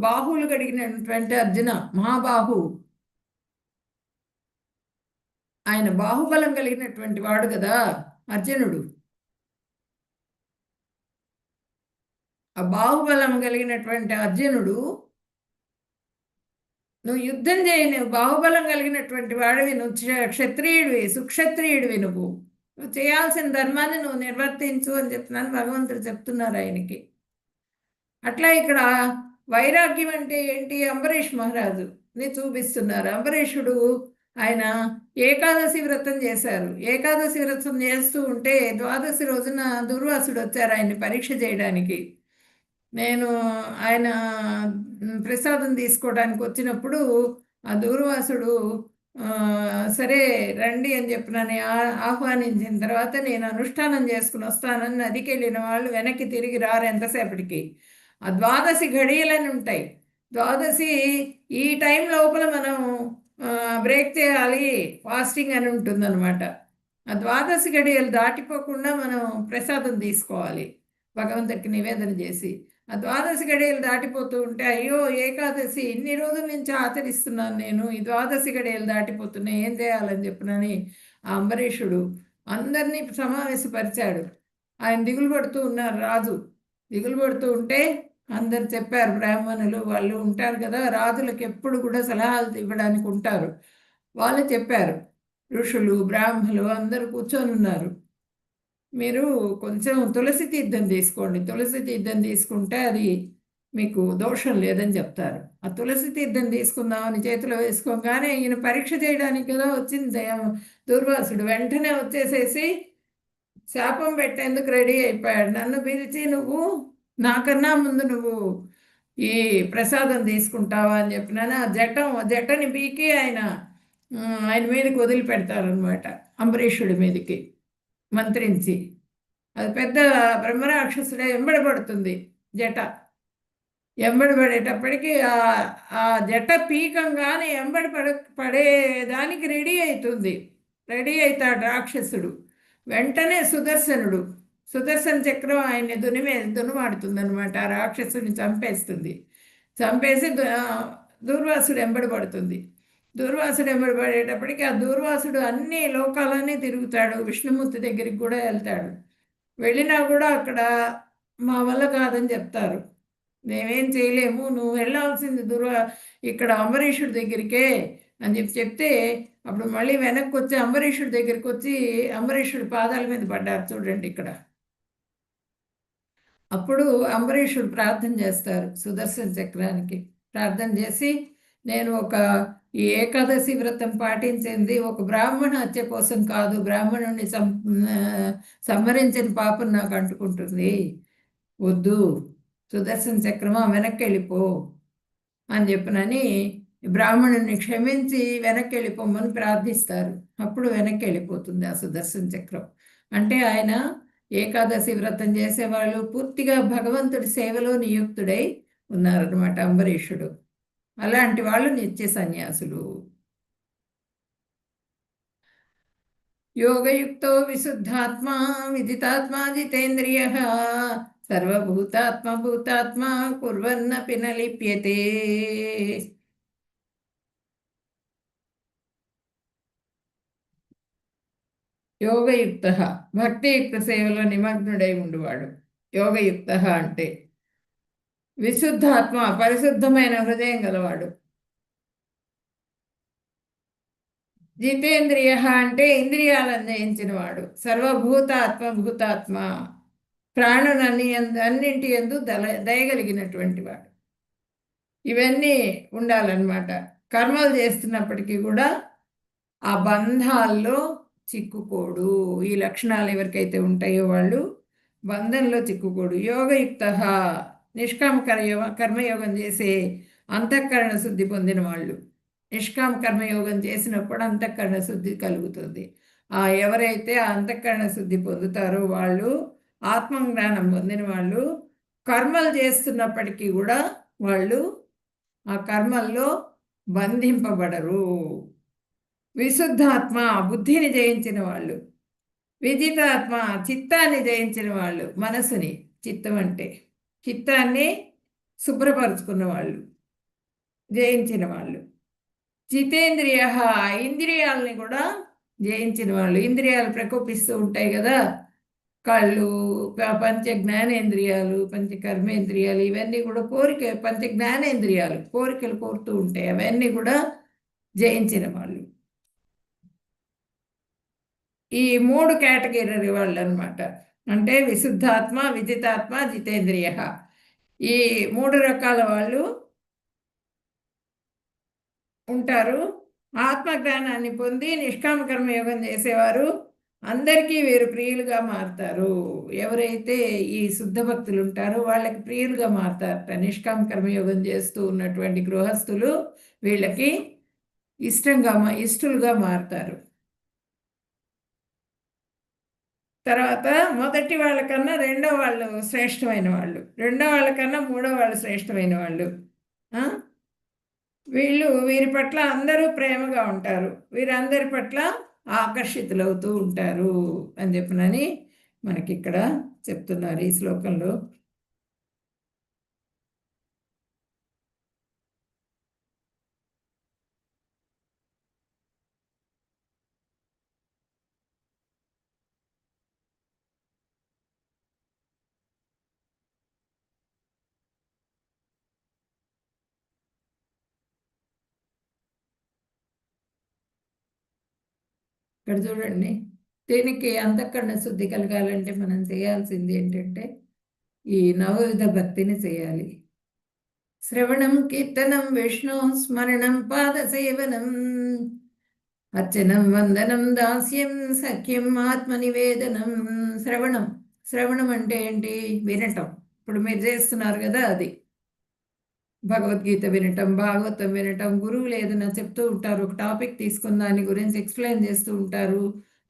బాహువులు కలిగినటువంటి అర్జున మహాబాహు. ఆయన బాహుబలం కలిగినటువంటి వాడు కదా అర్జునుడు. ఆ బాహుబలం కలిగినటువంటి అర్జునుడు, నువ్వు యుద్ధం చేయి, నువ్వు బాహుబలం కలిగినటువంటి వాడివి, నువ్వు క్షత్రియుడివి, సుక్షత్రియుడివి, నువ్వు చేయాల్సిన ధర్మాన్ని నువ్వు నిర్వర్తించు అని చెప్తున్నాను భగవంతుడు చెప్తున్నారు ఆయనకి. అట్లా ఇక్కడ వైరాగ్యం అంటే ఏంటి? అంబరీష్ మహారాజు ని చూపిస్తున్నారు. అంబరీషుడు ఆయన ఏకాదశి వ్రతం చేశారు. ఏకాదశి వ్రతం చేస్తూ ఉంటే ద్వాదశి రోజున దుర్వాసుడు వచ్చారు ఆయన్ని పరీక్ష చేయడానికి. నేను ఆయన ప్రసాదం తీసుకోవడానికి వచ్చినప్పుడు ఆ దూర్వాసుడు సరే రండి అని చెప్పినని ఆహ్వానించిన తర్వాత నేను అనుష్ఠానం చేసుకుని వస్తానని నదికి వెళ్ళిన వాళ్ళు వెనక్కి తిరిగి రారు ఎంతసేపటికి. ఆ ద్వాదశి ఘడియలని ఉంటాయి. ద్వాదశి ఈ టైం లోపల మనం బ్రేక్ చేయాలి, ఫాస్టింగ్ అని ఉంటుందన్నమాట. ఆ ద్వాదశి ఘడియలు దాటిపోకుండా మనం ప్రసాదం తీసుకోవాలి భగవంతుడికి నివేదన చేసి. ఆ ద్వాదశి గడియలు దాటిపోతూ ఉంటే అయ్యో ఏకాదశి ఇన్ని రోజుల నుంచి ఆచరిస్తున్నాను నేను, ఈ ద్వాదశి గడియలు దాటిపోతున్నాయి, ఏం చేయాలని చెప్పినని ఆ అంబరీషుడు అందరినీ సమావేశపరిచాడు. ఆయన దిగులు పడుతూ ఉన్నారు. రాజు దిగులు పడుతూ ఉంటే అందరు చెప్పారు, బ్రాహ్మణులు వాళ్ళు ఉంటారు కదా, రాజులకు ఎప్పుడు కూడా సలహాలు ఇవ్వడానికి ఉంటారు, వాళ్ళు చెప్పారు. ఋషులు బ్రాహ్మణులు అందరూ కూర్చొని ఉన్నారు. మీరు కొంచెం తులసి తీర్థం తీసుకోండి, తులసి తీర్థం తీసుకుంటే అది మీకు దోషం లేదని చెప్తారు. ఆ తులసి తీర్థం తీసుకుందామని చేతిలో వేసుకోగానే ఈయన పరీక్ష చేయడానికి కదా వచ్చింది దుర్వాసుడు, వెంటనే వచ్చేసేసి శాపం పెట్టేందుకు రెడీ అయిపోయాడు. నన్ను పిలిచి నువ్వు నాకన్నా ముందు నువ్వు ఈ ప్రసాదం తీసుకుంటావా అని చెప్పినాను. ఆ జటని పీకి ఆయన మీదకి వదిలిపెడతారనమాట, అంబరీషుడి మీదకి మంత్రించి. అది పెద్ద బ్రహ్మరాక్షసుడే ఎంబడబడుతుంది జట. ఎంబడబడేటప్పటికీ ఆ జట పీకంగానే పడేదానికి రెడీ అవుతుంది. రెడీ అవుతాడు రాక్షసుడు. వెంటనే సుదర్శన చక్రం ఆయన్ని దునుమాడుతుంది అనమాట. ఆ రాక్షసుని చంపేస్తుంది. చంపేసి దూర్వాసుడు ఎంబడబడుతుంది. దూర్వాసుడు ఎంబడబడేటప్పటికి ఆ దూర్వాసుడు అన్ని లోకాలన్నీ తిరుగుతాడు, విష్ణుమూర్తి దగ్గరికి కూడా వెళ్తాడు. వెళ్ళినా కూడా అక్కడ మా వల్ల కాదని చెప్తారు, మేమేం చేయలేము, నువ్వు వెళ్ళాల్సింది ఇక్కడ అంబరీషుడి దగ్గరికే అని చెప్తే అప్పుడు మళ్ళీ వెనక్కి వచ్చి అంబరీషుడి దగ్గరికి వచ్చి అంబరీషుడి పాదాల మీద పడ్డారు చూడండి ఇక్కడ. అప్పుడు అంబరీషుడు ప్రార్థన చేస్తారు సుదర్శన చక్రానికి. ప్రార్థన చేసి నేను ఈ ఏకాదశి వ్రతం పాటించింది ఒక బ్రాహ్మణ హత్య కోసం కాదు, బ్రాహ్మణుడిని సంహరించిన పాపం నాకు అంటుకుంటుంది, వద్దు, సుదర్శన చక్రమా వెనక్కి వెళ్ళిపో అని చెప్పినని బ్రాహ్మణుని క్షమించి వెనక్కి వెళ్ళిపోమని ప్రార్థిస్తారు. అప్పుడు వెనక్కి వెళ్ళిపోతుంది ఆ సుదర్శన చక్రం. అంటే ఆయన ఏకాదశి వ్రతం చేసేవాళ్ళు పూర్తిగా భగవంతుడి సేవలో నియుక్తుడై ఉన్నారన్నమాట అంబరీషుడు. అలాంటి వాళ్ళు నిత్య సన్యాసులు. యోగయుక్తో విశుద్ధాత్మా విదితాత్మా జితేంద్రియ సర్వభూతాత్మ కుర్వన్నపి న లిప్యతే. యోగయుక్త భక్తియుక్త సేవలో నిమగ్నుడై ఉండువాడు. యోగయుక్త అంటే విశుద్ధాత్మ పరిశుద్ధమైన హృదయం గలవాడు. జితేంద్రియ అంటే ఇంద్రియాలను జయించినవాడు. భూతాత్మ ప్రాణులన్నీ అన్నింటి యందు దయగలిగినటువంటి వాడు. ఇవన్నీ ఉండాలన్నమాట. కర్మలు చేస్తున్నప్పటికీ కూడా ఆ బంధాల్లో చిక్కుకోడు. ఈ లక్షణాలు ఎవరికైతే ఉంటాయో వాళ్ళు బంధంలో చిక్కుకోడు. యోగయుక్త నిష్కామ కర్మయోగం చేసే అంతఃకరణ శుద్ధి పొందిన వాళ్ళు. నిష్కామ కర్మయోగం చేసినప్పుడు అంతఃకరణ శుద్ధి కలుగుతుంది. ఎవరైతే ఆ అంతఃకరణ శుద్ధి పొందుతారో వాళ్ళు ఆత్మజ్ఞానం పొందిన వాళ్ళు. కర్మలు చేస్తున్నప్పటికీ కూడా వాళ్ళు ఆ కర్మల్లో బంధింపబడరు. విశుద్ధాత్మ బుద్ధిని జయించిన వాళ్ళు. విజితాత్మ చిత్తాన్ని జయించిన వాళ్ళు. మనసుని, చిత్తం అంటే చిత్తాన్ని శుభ్రపరుచుకున్న వాళ్ళు, జయించిన వాళ్ళు. జితేంద్రియ ఇంద్రియాలని కూడా జయించిన వాళ్ళు. ఇంద్రియాలు ప్రకోపిస్తూ ఉంటాయి కదా, కళ్ళు, పంచ జ్ఞానేంద్రియాలు, పంచ కర్మేంద్రియాలు, ఇవన్నీ కూడా పంచ జ్ఞానేంద్రియాలు కోరికలు కోరుతూ ఉంటాయి. అవన్నీ కూడా జయించిన వాళ్ళు. ఈ 3 కేటగిరీ వాళ్ళు అనమాట. అంటే విశుద్ధాత్మ, విజితాత్మ, జితేంద్రియ. ఈ 3 రకాల వాళ్ళు ఉంటారు. ఆత్మజ్ఞానాన్ని పొంది నిష్కామ కర్మయోగం చేసేవారు అందరికీ వీరు ప్రియులుగా మారుతారు. ఎవరైతే ఈ శుద్ధ భక్తులు ఉంటారో వాళ్ళకి ప్రియులుగా మారుతారట. నిష్కామ కర్మయోగం చేస్తూ ఉన్నటువంటి గృహస్థులు వీళ్ళకి ఇష్టలుగా మారుతారు. తర్వాత మొదటి వాళ్ళకన్నా రెండో వాళ్ళు శ్రేష్టమైన వాళ్ళు, రెండో వాళ్ళకన్నా మూడో వాళ్ళు శ్రేష్టమైన వాళ్ళు. వీరి పట్ల అందరూ ప్రేమగా ఉంటారు, వీరందరి పట్ల ఆకర్షితులవుతూ ఉంటారు అని చెప్పనని మనకి ఇక్కడ చెప్తున్నారు ఈ శ్లోకంలో. ఇక్కడ చూడండి, దీనికి అంతఃకరణ శుద్ధి కలగాలంటే మనం చేయాల్సింది ఏంటంటే ఈ నవవిధ భక్తిని చేయాలి. శ్రవణం, కీర్తనం, విష్ణు స్మరణం, పాదసేవనం, అర్చనం, వందనం, దాస్యం, సఖ్యం, ఆత్మనివేదనం. శ్రవణం, శ్రవణం అంటే ఏంటి? వినటం. ఇప్పుడు మీరు చేస్తున్నారు కదా, అది భగవద్గీత వినటం, భాగవతం వినటం, గురువులు ఏదైనా చెప్తూ ఉంటారు, ఒక టాపిక్ తీసుకుని దాని గురించి ఎక్స్ప్లెయిన్ చేస్తూ ఉంటారు.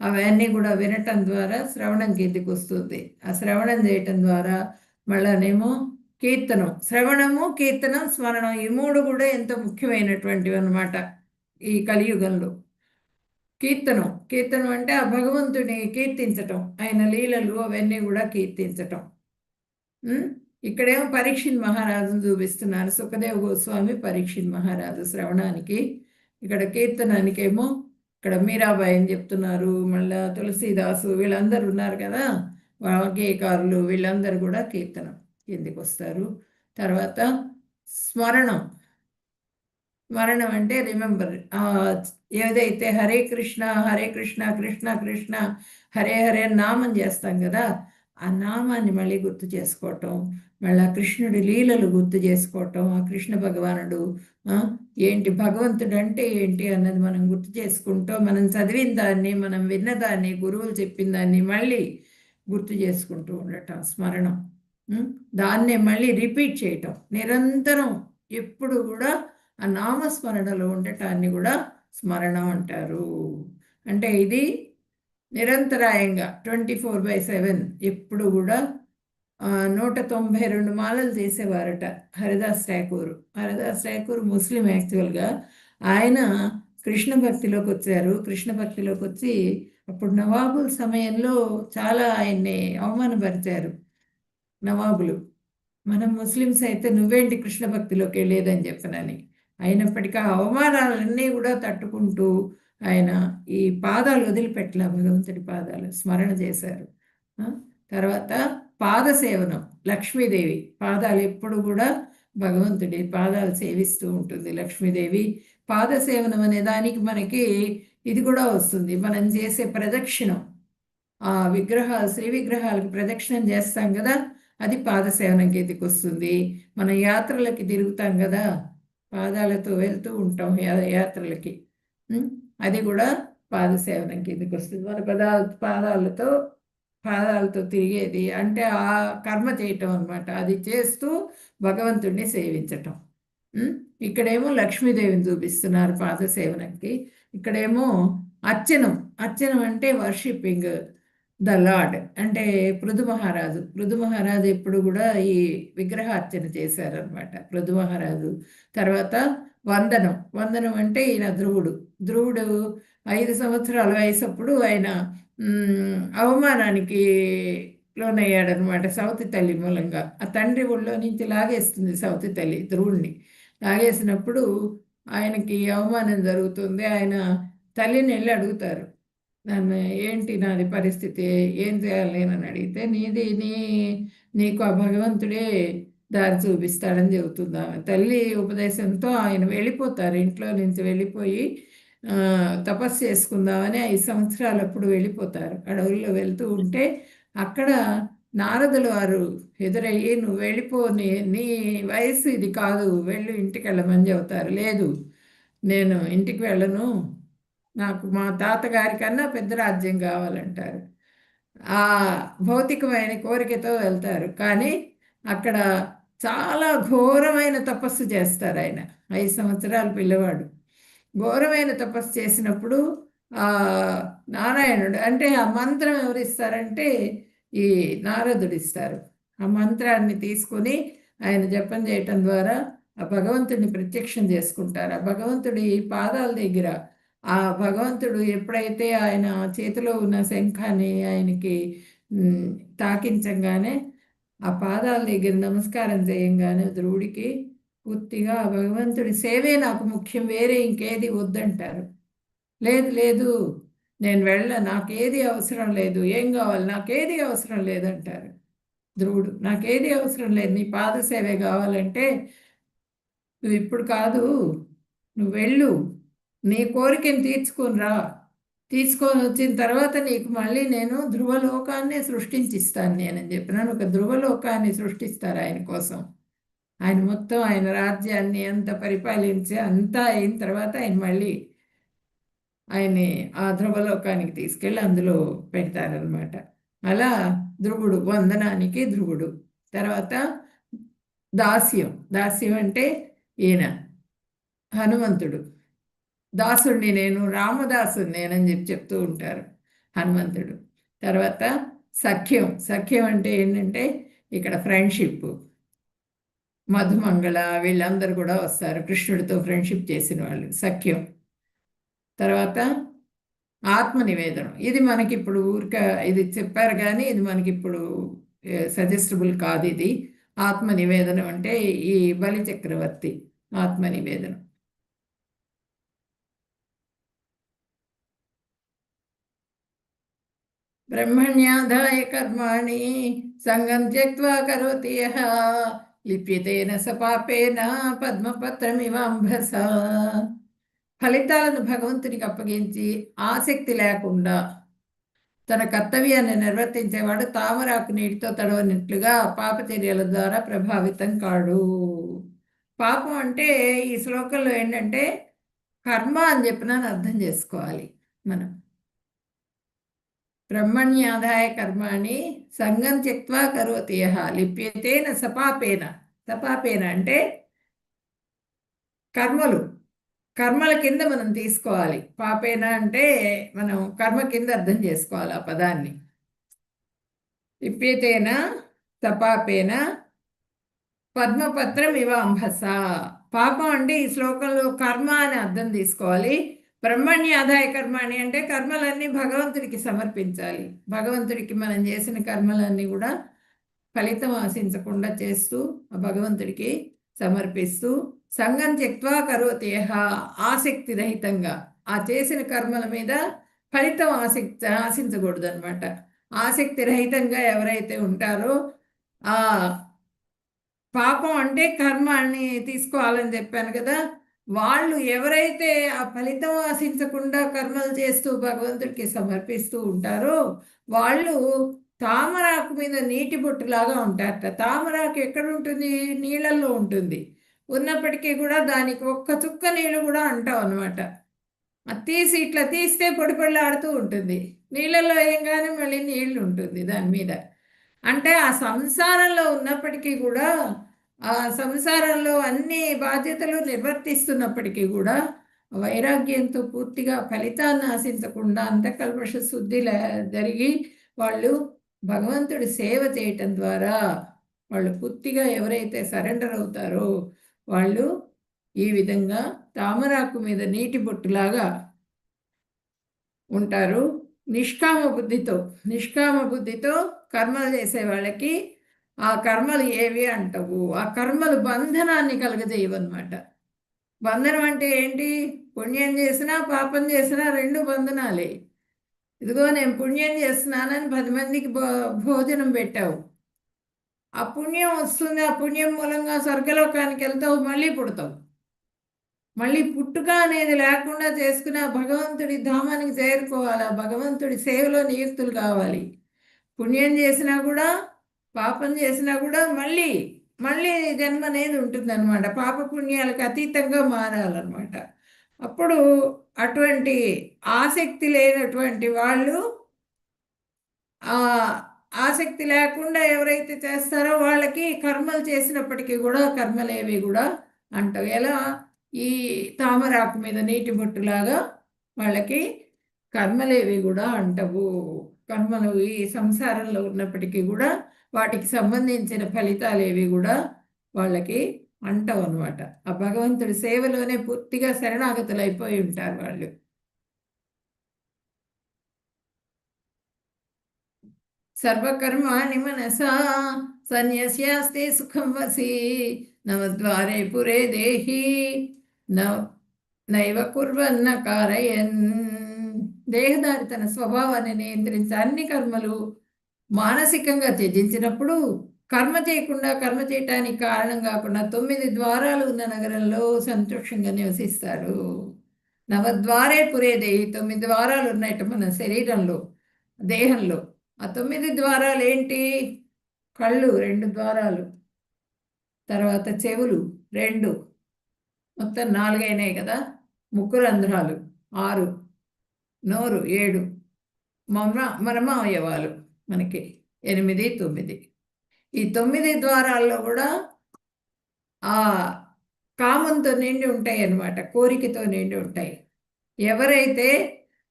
అవన్నీ కూడా వినటం ద్వారా శ్రవణం కిందికి వస్తుంది. ఆ శ్రవణం చేయటం ద్వారా మళ్ళానేమో కీర్తనం, శ్రవణము, కీర్తనం, స్మరణం, ఈ 3 కూడా ఎంతో ముఖ్యమైనటువంటివి అన్నమాట ఈ కలియుగంలో. కీర్తనం, కీర్తనం అంటే ఆ భగవంతుని కీర్తించటం, ఆయన లీలలు అవన్నీ కూడా కీర్తించటం. ఇక్కడేమో పరీక్షిత్ మహారాజును చూపిస్తున్నారు. సుఖదేవ్ గోస్వామి పరీక్షిత్ మహారాజు శ్రవణానికి. ఇక్కడ కీర్తనానికేమో ఇక్కడ మీరాబాయి అని చెప్తున్నారు. మళ్ళా తులసీదాసు వీళ్ళందరూ ఉన్నారు కదా, వాగ్గేయకారులు, వీళ్ళందరూ కూడా కీర్తనం కిందికి వస్తారు. తర్వాత స్మరణం, స్మరణం అంటే రిమెంబర్. ఏదైతే హరే కృష్ణ హరే కృష్ణ కృష్ణ కృష్ణ హరే హరే నామం చేస్తాం కదా, ఆ నామాన్ని మళ్ళీ గుర్తు చేసుకోవటం, మళ్ళీ కృష్ణుడి లీలలు గుర్తు చేసుకోవటం, ఆ కృష్ణ భగవానుడు ఏంటి, భగవంతుడు అంటే ఏంటి అన్నది మనం గుర్తు చేసుకుంటూ, మనం చదివిన దాన్ని, మనం విన్నదాన్ని, గురువులు చెప్పిన దాన్ని మళ్ళీ గుర్తు చేసుకుంటూ ఉండటం స్మరణం. దాన్నే మళ్ళీ రిపీట్ చేయటం నిరంతరం, ఎప్పుడు కూడా ఆ నామస్మరణలో ఉండటాన్ని కూడా స్మరణం అంటారు. అంటే ఇది నిరంతరాయంగా 24/7 ఎప్పుడు కూడా 192 మాలలు చేసేవారట హరిదాస్ ఠాకూర్. హరిదాస్ ఠాకూర్ ముస్లిం యాక్చువల్గా. ఆయన కృష్ణ భక్తిలోకి వచ్చారు. కృష్ణ భక్తిలోకి వచ్చి అప్పుడు నవాబుల సమయంలో చాలా ఆయన్ని అవమానపరిచారు నవాబులు. మనం ముస్లిమ్స్ అయితే నువ్వేంటి కృష్ణ భక్తిలోకి వెళ్ళేదని చెప్పనని. అయినప్పటికీ ఆ అవమానాలన్నీ కూడా తట్టుకుంటూ ఆయన ఈ పాదాలు వదిలిపెట్టలే, భగవంతుడి పాదాలు స్మరణ చేశారు. తర్వాత పాదసేవనం, లక్ష్మీదేవి పాదాలు ఎప్పుడు కూడా భగవంతుడి పాదాలు సేవిస్తూ ఉంటుంది లక్ష్మీదేవి. పాదసేవనం అనే దానికి మనకి ఇది కూడా వస్తుంది, మనం చేసే ప్రదక్షిణం. ఆ శ్రీ విగ్రహాలకు ప్రదక్షిణం చేస్తాం కదా, అది పాదసేవనం కిందికి వస్తుంది. మన యాత్రలకి తిరుగుతాం కదా, పాదాలతో వెళ్తూ ఉంటాం యాత్రలకి, అది కూడా పాదసేవనం కిందికి వస్తుంది. మన పాదాలతో తిరిగేది అంటే ఆ కర్మ చేయటం అనమాట. అది చేస్తూ భగవంతుడిని సేవించటం. ఇక్కడేమో లక్ష్మీదేవిని చూపిస్తున్నారు పాదసేవనకి. ఇక్కడేమో అర్చనం, అర్చనం అంటే వర్షిప్పింగ్ ద లార్డ్. అంటే పృథు మహారాజు ఎప్పుడు కూడా ఈ విగ్రహార్చన చేశారనమాట పృథు మహారాజు. తర్వాత వందనం అంటే ఈయన ధ్రువుడు 5 సంవత్సరాల వయసప్పుడు ఆయన అవమానానికి లోనయ్యాడనమాట సవతి తల్లి మూలంగా. ఆ తండ్రి ఒళ్ళో నుంచి లాగేస్తుంది సవతి తల్లి ధ్రువుడిని. లాగేసినప్పుడు ఆయనకి అవమానం జరుగుతుంది. ఆయన తల్లిని వెళ్ళి అడుగుతారు, నన్ను ఏంటి నాది పరిస్థితి, ఏం చేయాలి నేనని అడిగితే నీకు ఆ భగవంతుడే దారి చూపిస్తాడని చెబుతుంది ఆమె. తల్లి ఉపదేశంతో ఆయన వెళ్ళిపోతారు, ఇంట్లో నుంచి వెళ్ళిపోయి ఆ, తపస్సు చేసుకుందామని 5 సంవత్సరాలు అప్పుడు వెళ్ళిపోతారు. అడవుల్లో వెళ్తూ ఉంటే అక్కడ నారదులు వారు ఎదురయ్యి, నువ్వు వెళ్ళిపో, నీ వయసు ఇది కాదు, వెళ్ళు ఇంటికి వెళ్ళమని చెబుతారు. లేదు, నేను ఇంటికి వెళ్ళను, నాకు మా తాతగారి కన్నా పెద్ద రాజ్యం కావాలంటారు. ఆ భౌతికమైన కోరికతో వెళ్తారు. కానీ అక్కడ చాలా ఘోరమైన తపస్సు చేస్తారు ఆయన. 5 సంవత్సరాల పిల్లవాడు ఘోరమైన తపస్సు చేసినప్పుడు ఆ నారాయణుడు, అంటే ఆ మంత్రం ఎవరు ఇస్తారంటే ఈ నారదుడు ఇస్తారు. ఆ మంత్రాన్ని తీసుకొని ఆయన జపం చేయటం ద్వారా ఆ భగవంతుడిని ప్రత్యక్షం చేసుకుంటారు. ఆ భగవంతుడి పాదాల దగ్గర ఆ భగవంతుడు ఎప్పుడైతే ఆయన చేతిలో ఉన్న శంఖాన్ని ఆయనకి ఉమ్, తాకించంగానే, ఆ పాదాల దగ్గర నమస్కారం చేయంగానే ధ్రువుడికి పూర్తిగా ఆ భగవంతుడి సేవే నాకు ముఖ్యం, వేరే ఇంకేది వద్దంటారు. లేదు లేదు, నేను నాకేది అవసరం లేదు, ఏం కావాలి, నాకేది అవసరం లేదంటారు ధ్రువుడు. నాకేది అవసరం లేదు, నీ పాద సేవే కావాలంటే నువ్వు ఇప్పుడు కాదు, నువ్వు వెళ్ళు, నీ కోరికను తీర్చుకొని రా, తీసుకొని వచ్చిన తర్వాత నీకు మళ్ళీ నేను ధ్రువలోకాన్ని సృష్టించిస్తాను నేనని చెప్పినాను. ఒక ధ్రువలోకాన్ని సృష్టిస్తారు ఆయన కోసం. ఆయన మొత్తం ఆయన రాజ్యాన్ని అంత పరిపాలించి అంతా అయిన తర్వాత ఆయన మళ్ళీ ఆయన్ని ఆ ధ్రువలోకానికి తీసుకెళ్ళి అందులో పెడతారనమాట. అలా ధ్రువుడు, వందనానికి ధ్రువుడు. తర్వాత దాస్యం. దాస్యం అంటే ఈయన హనుమంతుడు. దాసుణ్ణి నేను, రామదాసుని నేనని చెప్తూ ఉంటారు హనుమంతుడు. తర్వాత సఖ్యం. సఖ్యం అంటే ఏంటంటే ఇక్కడ ఫ్రెండ్షిప్. మధుమంగళ వీళ్ళందరూ కూడా వస్తారు, కృష్ణుడితో ఫ్రెండ్షిప్ చేసిన వాళ్ళు, సఖ్యం. తర్వాత ఆత్మ నివేదనం. ఇది మనకి ఇప్పుడు ఇది చెప్పారు కానీ ఇది మనకి ఇప్పుడు సజెస్టబుల్ కాదు. ఇది ఆత్మ నివేదనం అంటే ఈ బలి చక్రవర్తి ఆత్మ నివేదనం. బ్రహ్మణ్యాదాయ కర్మాణి సంగం త్యక్త్వా కరోతి యః లిప్యతేన స పాపేన పద్మపత్రమివాంభస. ఫలితాలను భగవంతునికి అప్పగించి ఆసక్తి లేకుండా తన కర్తవ్యాన్ని నిర్వర్తించేవాడు తామరాకు నీటితో తడవనట్లుగా పాపచర్యల ద్వారా ప్రభావితం కాడు. పాపం అంటే ఈ శ్లోకంలో ఏంటంటే కర్మ అని చెప్పినాను అర్థం చేసుకోవాలి మనం. బ్రహ్మణ్యాదాయ కర్మాణి సంగం త్యక్త్వా కరోతి యః లిప్యతేన సపాపేన. సపాపేన అంటే కర్మలు, కర్మల కింద మనం తీసుకోవాలి. పాపేన అంటే మనం కర్మ కింద అర్థం చేసుకోవాలి ఆ పదాన్ని. లిప్యతేన సపాపేన పద్మపత్రం ఇవ అంభస. పాపం అంటే ఈ శ్లోకంలో కర్మ అని అర్థం తీసుకోవాలి. బ్రహ్మణ్య ఆదాయ కర్మాణి అంటే కర్మలన్నీ భగవంతుడికి సమర్పించాలి. భగవంతుడికి మనం చేసిన కర్మలన్నీ కూడా ఫలితం ఆశించకుండా చేస్తూ ఆ భగవంతుడికి సమర్పిస్తూ సంగం త్యక్త్వా కరోతి యః ఆసక్తి రహితంగా ఆ చేసిన కర్మల మీద ఫలితం ఆశించకూడదు అనమాట. ఆసక్తి రహితంగా ఎవరైతే ఉంటారో ఆ పాపం అంటే కర్మ అని తీసుకోవాలని చెప్పాను కదా, వాళ్ళు ఎవరైతే ఆ ఫలితం ఆశించకుండా కర్మలు చేస్తూ భగవంతుడికి సమర్పిస్తూ ఉంటారో వాళ్ళు తామరాకు మీద నీటి బొట్టులాగా ఉంటారట. తామరాకు ఎక్కడ ఉంటుంది? నీళ్ళల్లో ఉంటుంది. ఉన్నప్పటికీ కూడా దానికి ఒక్క చుక్క నీళ్ళు కూడా అంటాం అనమాట. అది తీసి ఇట్లా తీస్తే పొడి పొడిలాడుతూ ఉంటుంది. నీళ్ళల్లో వేయంగానే మళ్ళీ నీళ్ళు ఉంటుంది దాని మీద. అంటే ఆ సంసారంలో ఉన్నప్పటికీ కూడా, ఆ సంసారంలో అన్ని బాధ్యతలు నిర్వర్తిస్తున్నప్పటికీ కూడా వైరాగ్యంతో పూర్తిగా ఫలితాన్ని ఆశించకుండా అంతఃకల్మష శుద్ధి జరిగి వాళ్ళు భగవంతుడి సేవ చేయటం ద్వారా వాళ్ళు పూర్తిగా ఎవరైతే సరెండర్ అవుతారో వాళ్ళు ఈ విధంగా తామరాకు మీద నీటి బొట్టులాగా ఉంటారు. నిష్కామ బుద్ధితో కర్మలు చేసే వాళ్ళకి ఆ కర్మలు ఏవి అంటవు, ఆ కర్మలు బంధనాన్ని కలగజేయవన్నమాట. బంధనం అంటే ఏంటి? పుణ్యం చేసినా పాపం చేసినా రెండు బంధనాలే. ఇదిగో నేను పుణ్యం చేస్తున్నానని 10 మందికి భోజనం పెట్టావు. ఆ పుణ్యం వస్తుంది, ఆ పుణ్యం మూలంగా స్వర్గలోకానికి వెళ్తావు, మళ్ళీ పుడతావు. మళ్ళీ పుట్టుక అనేది లేకుండా చేసుకుని ఆ భగవంతుడి ధామానికి చేరుకోవాలి, ఆ భగవంతుడి సేవలో నియుక్తులు కావాలి. పుణ్యం చేసినా కూడా, పాపం చేసినా కూడా మళ్ళీ మళ్ళీ జన్మ అనేది ఉంటుందన్నమాట. పాప పుణ్యాలకు అతీతంగా మారాలన్నమాట. అప్పుడు అటువంటి ఆసక్తి లేనటువంటి వాళ్ళు, ఆ ఆసక్తి లేకుండా ఎవరైతే చేస్తారో వాళ్ళకి కర్మలు చేసినప్పటికీ కూడా కర్మలేవి కూడా అంటావు. ఎలా ఈ తామరాకు మీద నీటి బొట్టులాగా వాళ్ళకి కర్మలేవి కూడా అంటవు. కర్మలు ఈ సంసారంలో ఉన్నప్పటికీ కూడా వాటికి సంబంధించిన ఫలితాలు ఏవి కూడా వాళ్ళకి అంటవు అనమాట. ఆ భగవంతుడి సేవలోనే పూర్తిగా శరణాగతులు అయిపోయి ఉంటారు వాళ్ళు. సర్వకర్మాణి మనసా సన్యస్యాస్తే సుఖం వసి నవద్వారే పురే దేహి నైవ కుర్వన్న కారయన్. దేహదారి తన స్వభావాన్ని నియంత్రించి అన్ని కర్మలు మానసికంగా త్యజించినప్పుడు కర్మ చేయకుండా, కర్మ చేయటానికి కారణం కాకుండా 9 ద్వారాలు ఉన్న నగరంలో సంతోషంగా నివసిస్తాడు. నవద్వారే పురే దేహి, 9 ద్వారాలు ఉన్నాయట మన శరీరంలో, దేహంలో. ఆ 9 ద్వారాలు ఏంటి? కళ్ళు 2 ద్వారాలు, తర్వాత చెవులు 2, మొత్తం 4 అయినాయి కదా. ముక్కు రంధ్రాలు 6, నోరు 7, మర్మ అవయవాలు మనకి 8, 9. ఈ 9 ద్వారాల్లో కూడా ఆ కామంతో నిండి ఉంటాయి అన్నమాట, కోరికతో నిండి ఉంటాయి. ఎవరైతే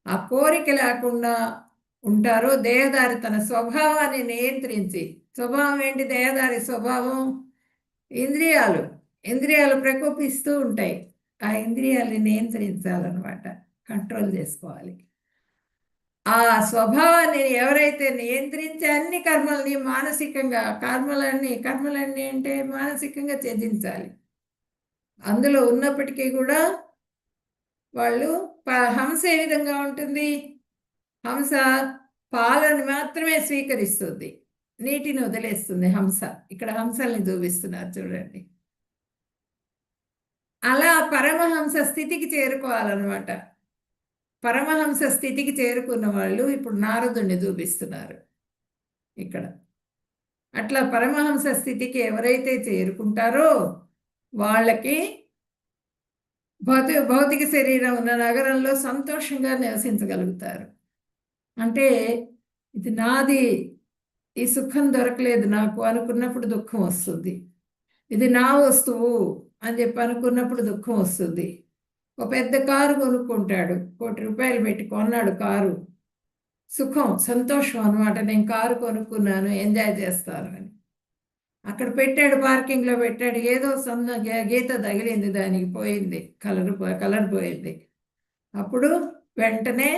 ఆ కోరిక లేకుండా ఉంటారో, దేహదారి తన స్వభావాన్ని నియంత్రించి, స్వభావం ఏంటి దేహదారి స్వభావం? ఇంద్రియాలు. ఇంద్రియాలు ప్రకోపిస్తూ ఉంటాయి, ఆ ఇంద్రియాల్ని నియంత్రించాలన్నమాట, కంట్రోల్ చేసుకోవాలి. ఆ స్వభావాన్ని ఎవరైతే నియంత్రించి అన్ని కర్మల్ని మానసికంగా, కర్మలన్నీ అంటే మానసికంగా త్యజించాలి. అందులో ఉన్నప్పటికీ కూడా వాళ్ళు హంస ఏ విధంగా ఉంటుంది? హంస పాలను మాత్రమే స్వీకరిస్తుంది, నీటిని వదిలేస్తుంది హంస. ఇక్కడ హంసల్ని చూపిస్తున్నారు చూడండి. అలా పరమహంస స్థితికి చేరుకోవాలన్నమాట. పరమహంస స్థితికి చేరుకున్న వాళ్ళు ఇప్పుడు నారదుణ్ణి చూపిస్తున్నారు ఇక్కడ. అట్లా పరమహంస స్థితికి ఎవరైతే చేరుకుంటారో వాళ్ళకి భౌతిక శరీరం ఉన్న నగరంలో సంతోషంగా నివసించగలుగుతారు. అంటే ఇది నాది, ఈ సుఖం దొరకలేదు నాకు అనుకున్నప్పుడు దుఃఖం వస్తుంది. ఇది నా వస్తువు అని చెప్పి అనుకున్నప్పుడు దుఃఖం వస్తుంది. ఒక పెద్ద కారు కొనుక్కుంటాడు, ₹1,00,00,000 పెట్టి కొన్నాడు కారు. సుఖం, సంతోషం అనమాట, నేను కారు కొనుక్కున్నాను, ఎంజాయ్ చేస్తాను అని. అక్కడ పెట్టాడు, పార్కింగ్లో పెట్టాడు, ఏదో గీత తగిలింది, దానికి పోయింది, కలర్ పోయింది. అప్పుడు వెంటనే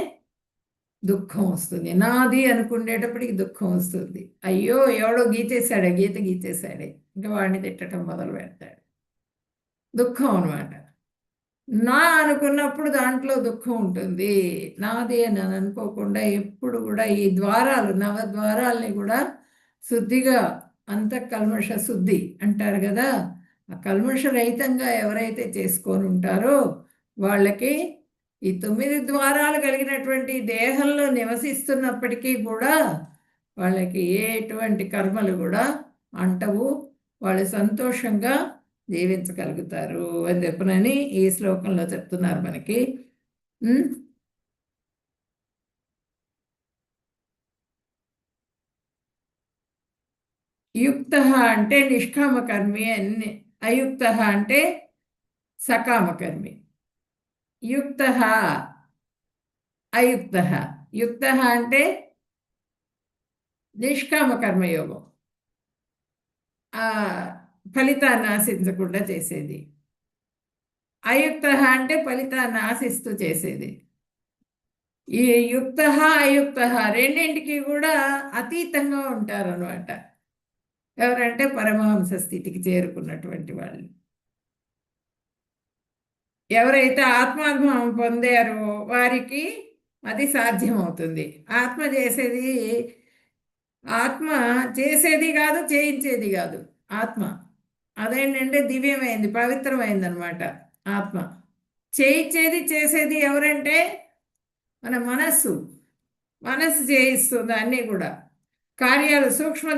దుఃఖం వస్తుంది. నాది అనుకునేటప్పటికి దుఃఖం వస్తుంది. అయ్యో ఎవడో గీత గీచేశాడే, ఇంకా వాడిని తిట్టడం మొదలు పెడతాడు. దుఃఖం అనమాట. నా అనుకున్నప్పుడు దాంట్లో దుఃఖం ఉంటుంది. నాది అని అనుకోకుండా ఎప్పుడు కూడా ఈ ద్వారాలు, నవద్వారాల్ని కూడా శుద్ధిగా, కల్మష శుద్ధి అంటారు కదా, ఆ కల్మష రహితంగా ఎవరైతే చేసుకొని ఉంటారో వాళ్ళకి ఈ 9 ద్వారాలు కలిగినటువంటి దేహంలో నివసిస్తున్నప్పటికీ కూడా వాళ్ళకి ఎటువంటి కర్మలు కూడా అంటవు. వాళ్ళు సంతోషంగా జీవించగలుగుతారు అని చెప్పనని ఈ శ్లోకంలో చెప్తున్నారు మనకి. యుక్త అంటే నిష్కామకర్మి అని, అయుక్త అంటే సకామకర్మి. యుక్త, అయుక్త. యుక్త అంటే నిష్కామ కర్మయోగం, ఫలితాన్ని ఆశించకుండా చేసేది. అయుక్త అంటే ఫలితాన్ని ఆశిస్తూ చేసేది. ఈ యుక్త, అయుక్త రెండింటికి కూడా అతీతంగా ఉంటారన్నమాట. ఎవరంటే పరమహంస స్థితికి చేరుకున్నటువంటి వాళ్ళు. ఎవరైతే ఆత్మానుభవం పొందారో వారికి అది సాధ్యమవుతుంది. ఆత్మ చేసేది కాదు, చేయించేది కాదు. ఆత్మ అదేంటంటే దివ్యమైంది, పవిత్రమైంది అనమాట ఆత్మ. చేయించేది చేసేది ఎవరంటే మన మనస్సు చేయిస్తుంది అన్నీ కూడా. కార్యాలు సూక్ష్మ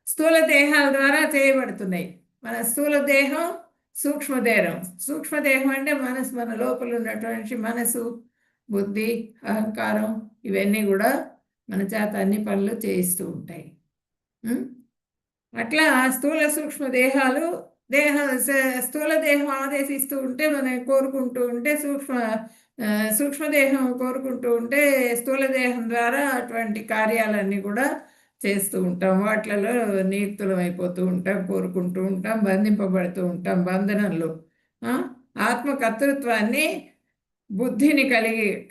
స్థూల దేహాల ద్వారా చేయబడుతున్నాయి. మన స్థూల దేహం, సూక్ష్మదేహం అంటే మనసు, మన లోపల ఉన్నటువంటి మనసు, బుద్ధి, అహంకారం ఇవన్నీ కూడా మన చేత అన్ని పనులు చేయిస్తూ ఉంటాయి. అట్లా స్థూల సూక్ష్మ దేహాలు స్థూల దేహం ఆదేశిస్తూ ఉంటే మనం కోరుకుంటూ ఉంటే సూక్ష్మదేహం కోరుకుంటూ ఉంటే స్థూల దేహం ద్వారా అటువంటి కార్యాలన్నీ కూడా చేస్తూ ఉంటాం. వాటిలలో నియుక్తులం అయిపోతూ ఉంటాం, కోరుకుంటూ ఉంటాం, బంధింపబడుతూ ఉంటాం బంధనంలో. ఆత్మకర్తృత్వాన్ని, బుద్ధిని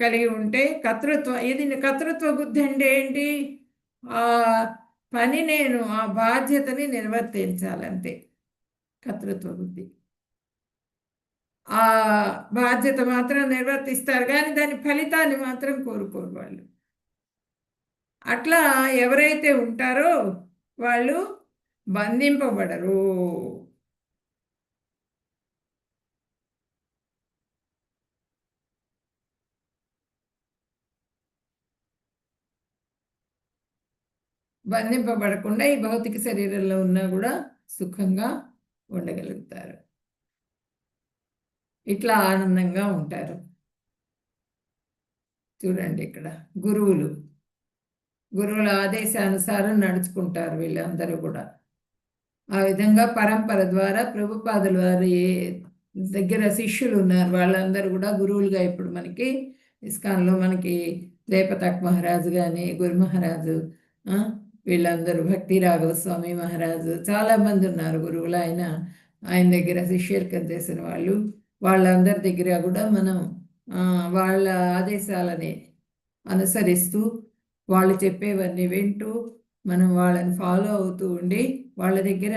కలిగి ఉంటే కర్తృత్వ బుద్ధి అంటే ఏంటి? ఆ పని నేను ఆ బాధ్యతని నిర్వర్తించాలంతే కర్తృత్వ బుద్ధి. ఆ బాధ్యత మాత్రం నిర్వర్తిస్తారు కానీ దాని ఫలితాన్ని మాత్రం కోరుకోరు వాళ్ళు. అట్లా ఎవరైతే ఉంటారో వాళ్ళు బంధింపబడరు. బంధింపబడకుండా ఈ భౌతిక శరీరంలో ఉన్నా కూడా సుఖంగా ఉండగలుగుతారు. ఇట్లా ఆనందంగా ఉంటారు. చూడండి ఇక్కడ గురువుల ఆదేశానుసారం నడుచుకుంటారు వీళ్ళందరూ కూడా. ఆ విధంగా పరంపర ద్వారా ప్రభుపాదుల వారి దగ్గర శిష్యులు ఉన్నారు. వాళ్ళందరూ కూడా గురువులుగా ఇప్పుడు మనకి ఇస్కాన్లో మనకి జయపతాక్ మహారాజు కానీ, గురు మహారాజు, వీళ్ళందరూ భక్తి రాఘవ స్వామి మహారాజు, చాలామంది ఉన్నారు గురువులు. ఆయన దగ్గర శిష్యర్కం చేసిన వాళ్ళందరి దగ్గర కూడా మనం వాళ్ళ ఆదేశాలని అనుసరిస్తూ వాళ్ళు చెప్పేవన్నీ వింటూ మనం వాళ్ళని ఫాలో అవుతూ ఉండి వాళ్ళ దగ్గర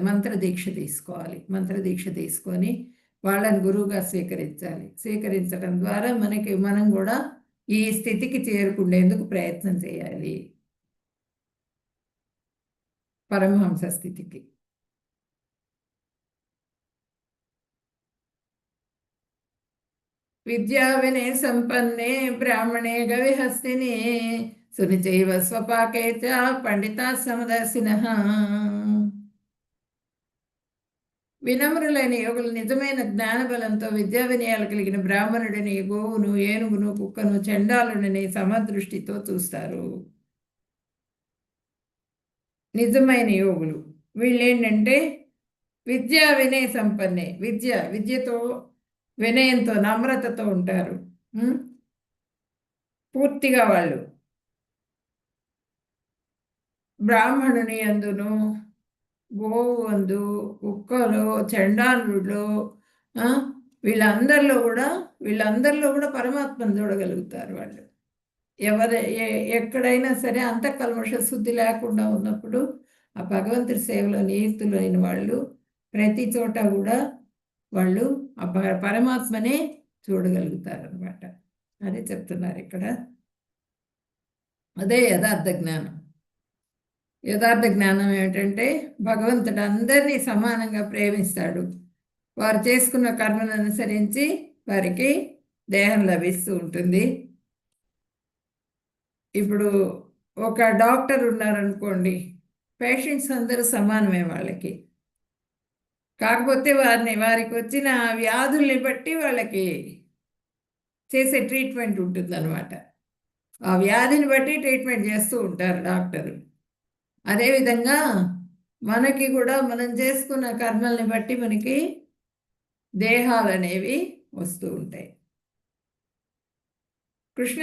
మంత్రదీక్ష తీసుకోవాలి. మంత్రదీక్ష తీసుకొని వాళ్ళని గురువుగా స్వీకరించడం ద్వారా మనం కూడా ఈ స్థితికి చేరుకునేందుకు ప్రయత్నం చేయాలి, పరమహంస స్థితికి. విద్యా వినయ సంపన్నే బ్రాహ్మణే గవిహస్తిని సునిచైవ స్వపాకే చ పండితా సమదర్శినః. వినమ్రులైన యోగులు నిజమైన జ్ఞానబలంతో విద్యా వినయాలు కలిగిన బ్రాహ్మణుడిని, గోవును, ఏనుగును, కుక్కను, చండాలుడిని సమదృష్టితో చూస్తారు. నిజమైన యోగులు వీళ్ళేంటంటే విద్యా వినయ సంపన్నే, విద్యతో వినయంతో నమ్రతతో ఉంటారు. పూర్తిగా వాళ్ళు బ్రాహ్మణుని అందును, గోవు అందు, కుక్కలు, చండాలుడు, వీళ్ళందరిలో కూడా పరమాత్మను చూడగలుగుతారు వాళ్ళు. ఎక్కడైనా సరే అంతఃకల్మష శుద్ధి లేకుండా ఉన్నప్పుడు ఆ భగవంతుడి సేవలో నియుక్తులైన వాళ్ళు ప్రతి చోట కూడా వాళ్ళు ఆ పరమాత్మనే చూడగలుగుతారు అనమాట. అదే చెప్తున్నారు ఇక్కడ. అదే యథార్థ జ్ఞానం. యథార్థ జ్ఞానం ఏమిటంటే భగవంతుడు అందరినీ సమానంగా ప్రేమిస్తాడు. వారు చేసుకున్న కర్మను అనుసరించి వారికి దేహం లభిస్తూ ఉంటుంది. ఇప్పుడు ఒక డాక్టర్ ఉన్నారనుకోండి, పేషెంట్స్ అందరూ సమానమే వాళ్ళకి. కాకపోతే వారికి వచ్చిన వ్యాధుల్ని బట్టి వాళ్ళకి చేసే ట్రీట్మెంట్ ఉంటుందన్నమాట. ఆ వ్యాధిని బట్టి ట్రీట్మెంట్ చేస్తూ ఉంటారు డాక్టరు. అదేవిధంగా మనకి కూడా మనం చేసుకున్న కర్మల్ని బట్టి మనకి దేహాలు అనేవి వస్తూ ఉంటాయి. కృష్ణ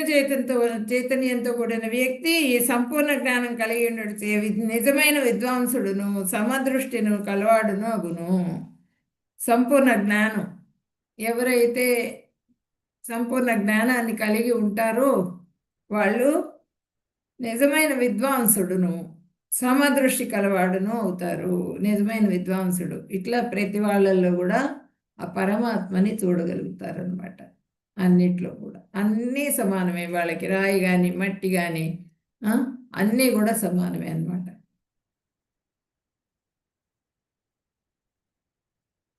చైతన్యంతో కూడిన వ్యక్తి సంపూర్ణ జ్ఞానం కలిగి ఉండడు నిజమైన విద్వాంసుడును, సమదృష్టిను కలవాడును అగును. సంపూర్ణ జ్ఞానం ఎవరైతే సంపూర్ణ జ్ఞానాన్ని కలిగి ఉంటారో వాళ్ళు నిజమైన విద్వాంసుడును, సమదృష్టి కలవాడును అవుతారు. నిజమైన విద్వాంసుడు ఇట్లా ప్రతి వాళ్ళల్లో కూడా ఆ పరమాత్మని చూడగలుగుతారు అనమాట. అన్నిట్లో కూడా అన్నీ సమానమే వాళ్ళకి, రాయి కానీ మట్టి కానీ అన్నీ కూడా సమానమే అన్నమాట.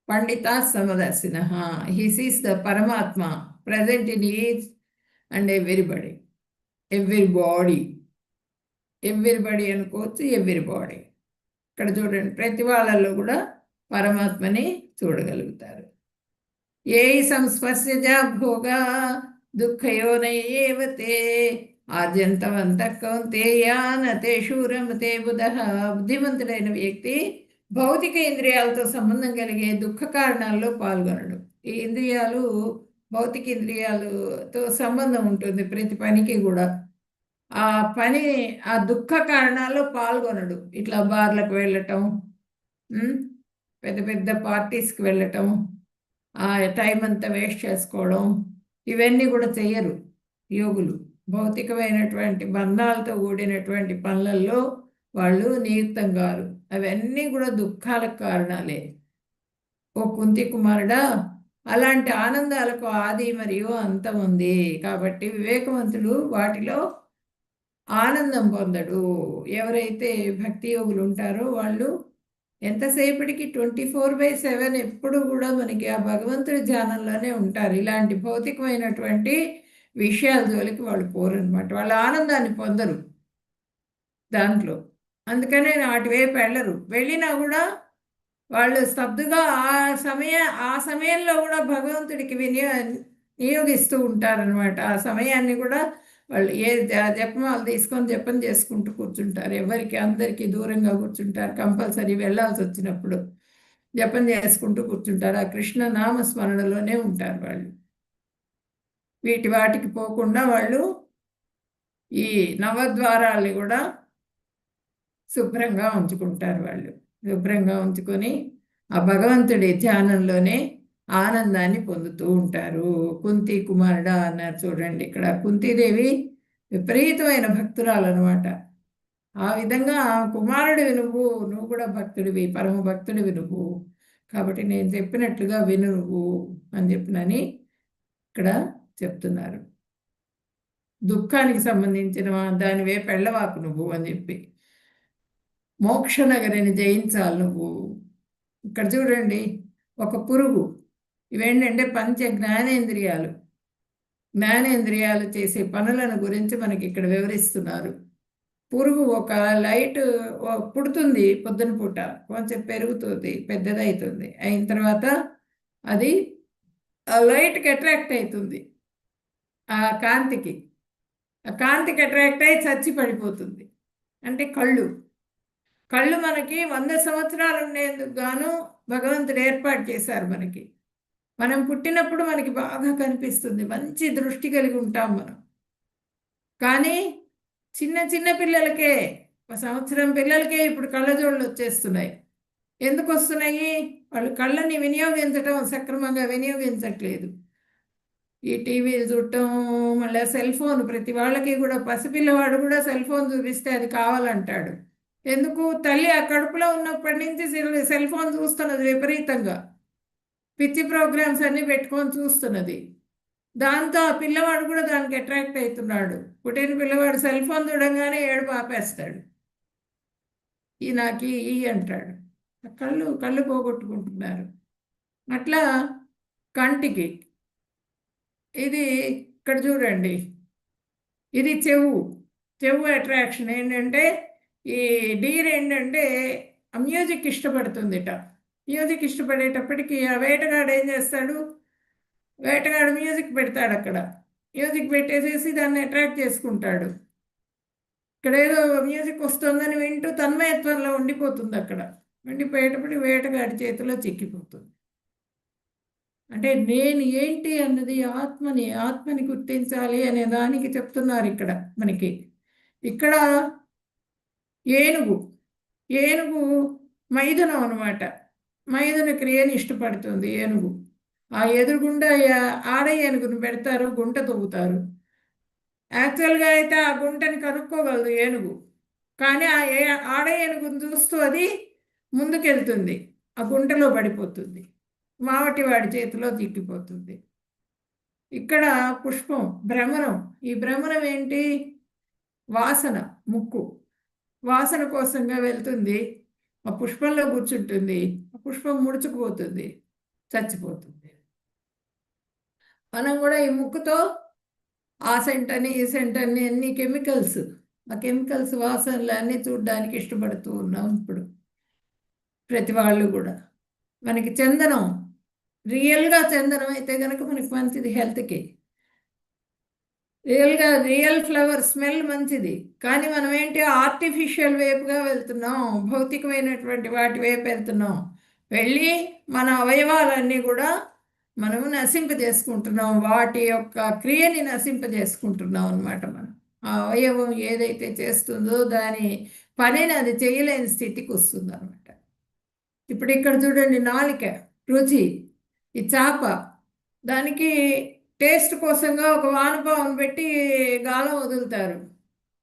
పండిత సమదర్శిన, హీ సీస్ ద పరమాత్మ present in each and everybody, everybody. Everybody అనుకోవచ్చు, ఎవ్రీబాడీ. ఇక్కడ చూడండి, ప్రతి వాళ్ళల్లో కూడా పరమాత్మని చూడగలుగుతారు. ఏ సంస్పర్శజా భోగా దుఃఖయోనయేవతే ఆద్యంతవంత కౌంతేయానతే శూరమతే బుధః. బుద్ధిమంతుడైన వ్యక్తి భౌతిక ఇంద్రియాలతో సంబంధం కలిగే దుఃఖ కారణాల్లో పాల్గొనడు. ఈ ఇంద్రియాలు, భౌతిక ఇంద్రియాలతో సంబంధం ఉంటుంది ప్రతి పనికి కూడా. ఆ పని, ఆ దుఃఖ కారణాల్లో పాల్గొనడు. ఇట్లా బార్లకు వెళ్ళటం, పెద్ద పెద్ద పార్టీస్కి వెళ్ళటం, ఆ టైం అంతా వేస్ట్ చేసుకోవడం, ఇవన్నీ కూడా చెయ్యరు యోగులు. భౌతికమైనటువంటి బంధాలతో కూడినటువంటి పనులలో వాళ్ళు నియుక్తం కారు. అవన్నీ కూడా దుఃఖాలకు కారణాలే. ఓ కుంతి కుమారుడా, అలాంటి ఆనందాలకు ఆది మరియు అంతం ఉంది. కాబట్టి వివేకవంతుడు వాటిలో ఆనందం పొందడు. ఎవరైతే భక్తి యోగులు ఉంటారో వాళ్ళు ఎంతసేపటికి 24/7 ఎప్పుడు కూడా మనకి ఆ భగవంతుడి ధ్యానంలోనే ఉంటారు. ఇలాంటి భౌతికమైనటువంటి విషయాల జోలికి వాళ్ళు పోరనమాట. వాళ్ళ ఆనందాన్ని పొందరు దాంట్లో. అందుకనే అటువైపు వెళ్ళరు. వెళ్ళినా కూడా వాళ్ళు స్తబ్దుగా ఆ సమయంలో కూడా భగవంతుడికి నియోగిస్తూ ఉంటారనమాట. ఆ సమయాన్ని కూడా వాళ్ళు జపమాలు తీసుకొని జపం చేసుకుంటూ కూర్చుంటారు. ఎవరికి అందరికీ దూరంగా కూర్చుంటారు. కంపల్సరీ వెళ్ళాల్సి వచ్చినప్పుడు జపం చేసుకుంటూ కూర్చుంటారు. ఆ కృష్ణ నామస్మరణలోనే ఉంటారు వాళ్ళు. వాటికి పోకుండా వాళ్ళు ఈ నవద్వారాల్ని కూడా శుభ్రంగా ఉంచుకుంటారు. వాళ్ళు శుభ్రంగా ఉంచుకొని ఆ భగవంతుడి ధ్యానంలోనే ఆనందాన్ని పొందుతూ ఉంటారు. కుంతి కుమారుడా అన్నారు చూడండి. ఇక్కడ కుంతీదేవి విపరీతమైన భక్తురాలు అనమాట. ఆ విధంగా కుమారుడివి నువ్వు కూడా భక్తుడివి, పరమ భక్తుడివి నువ్వు. కాబట్టి నేను చెప్పినట్లుగా విను నువ్వు అని చెప్పినని ఇక్కడ చెప్తున్నారు. దుఃఖానికి సంబంధించిన దాని వైపు వెళ్ళవాకు నువ్వు అని చెప్పి. మోక్షనగరిని జయించాలి నువ్వు. ఇక్కడ చూడండి, ఒక పురుగు. ఇవేంటంటే పంచ జ్ఞానేంద్రియాలు. జ్ఞానేంద్రియాలు చేసే పనులను గురించి మనకి ఇక్కడ వివరిస్తున్నారు. పురుగు ఒక లైట్ పుడుతుంది పొద్దున పూట, కొంచెం పెరుగుతుంది, పెద్దదవుతుంది. అయిన తర్వాత అది ఆ లైట్కి అట్రాక్ట్ అవుతుంది. ఆ కాంతికి అట్రాక్ట్ అయ్యి చచ్చి పడిపోతుంది. అంటే కళ్ళు మనకి 100 సంవత్సరాలు ఉండేందుకు గాను భగవంతుడు ఏర్పాటు చేశారు మనకి. మనం పుట్టినప్పుడు మనకి బాగా కనిపిస్తుంది, మంచి దృష్టి కలిగి ఉంటాం మనం. కానీ చిన్న పిల్లలకే, 1 సంవత్సరం పిల్లలకే ఇప్పుడు కళ్ళజోళ్ళు వచ్చేస్తున్నాయి. ఎందుకు వస్తున్నాయి? వాళ్ళు కళ్ళని సక్రమంగా వినియోగించట్లేదు. ఈ టీవీలు చూడటం, మళ్ళీ సెల్ ఫోన్. ప్రతి వాళ్ళకి కూడా, పసిపిల్లవాడు కూడా సెల్ ఫోన్ చూపిస్తే అది కావాలంటాడు. ఎందుకు? తల్లి ఆ కడుపులో ఉన్నప్పటి నుంచి సెల్ ఫోన్ చూస్తున్నది విపరీతంగా. పిచ్చి ప్రోగ్రామ్స్ అన్నీ పెట్టుకొని చూస్తున్నది. దాంతో ఆ పిల్లవాడు కూడా దానికి అట్రాక్ట్ అవుతున్నాడు. పుట్టిన పిల్లవాడు సెల్ ఫోన్ చూడంగానే ఏడుపు ఆపేస్తాడు. నాకు అంటాడు. కళ్ళు పోగొట్టుకుంటున్నారు. అట్లా కంటికి ఇది ఇక్కడ చూడండి, ఇది చెవు అట్రాక్షన్ ఏంటంటే, ఈ డీర్ ఏంటంటే మ్యూజిక్ ఇష్టపడుతుందిట. మ్యూజిక్ ఇష్టపడేటప్పటికి ఆ వేటగాడు ఏం చేస్తాడు? వేటగాడు మ్యూజిక్ పెడతాడు. అక్కడ మ్యూజిక్ పెట్టేసేసి దాన్ని అట్రాక్ట్ చేసుకుంటాడు. ఇక్కడ ఏదో మ్యూజిక్ వస్తుందని వింటూ తన్మయత్వంలో ఉండిపోతుంది. అక్కడ ఉండిపోయేటప్పటికి వేటగాడి చేతిలో చిక్కిపోతుంది. అంటే నేను ఏంటి అన్నది ఆత్మని గుర్తించాలి అనే దానికి చెప్తున్నారు ఇక్కడ మనకి. ఇక్కడ ఏనుగు మైథునం అనమాట. మైథున క్రియని ఇష్టపడుతుంది ఏనుగు. ఆ ఎదురుగుండా ఆడ ఏనుగును పెడతారు, గుంట తవ్వుతారు. యాక్చువల్గా అయితే ఆ గుంటని కనుక్కోగలదు ఏనుగు. కానీ ఆ ఆడ ఏనుగును చూస్తూ అది ముందుకెళ్తుంది, ఆ గుంటలో పడిపోతుంది, మావటి వాడి చేతిలో చిక్కిపోతుంది. ఇక్కడ పుష్పం, భ్రమరం. ఈ భ్రమరం ఏంటి? వాసన, ముక్కు. వాసన కోసంగా వెళ్తుంది, ఆ పుష్పంలో కూర్చుంటుంది, ఆ పుష్పం ముడుచుకుపోతుంది, చచ్చిపోతుంది. మనం కూడా ఈ ముక్కుతో ఆ సెంట్ అని ఈ సెంట్ అని అన్ని కెమికల్స్, ఆ కెమికల్స్ వాసనలు అన్నీ చూడడానికి ఇష్టపడుతూ ఉన్నాం ఇప్పుడు ప్రతి వాళ్ళు కూడా. మనకి చందనం, రియల్గా చందనం అయితే కనుక మనకి మంచిది హెల్త్కి. రియల్ ఫ్లవర్ స్మెల్ మంచిది, కానీ మనం ఏంటి ఆర్టిఫిషియల్ వైపుగా వెళ్తున్నాం, భౌతికమైనటువంటి వాటి వైపు వెళ్తున్నాం. వెళ్ళి మన అవయవాలన్నీ కూడా మనము నశింపజేసుకుంటున్నాం, వాటి యొక్క క్రియని నశింపజేసుకుంటున్నాం అనమాట. మనం ఆ అవయవం ఏదైతే చేస్తుందో దాని పనిని అది చేయలేని స్థితికి వస్తుంది అనమాట. ఇప్పుడు ఇక్కడ చూడండి, నాలిక రుచి. ఈ చాప, దానికి టేస్ట్ కోసంగా ఒక వానపామును పెట్టి గాలం వదులుతారు,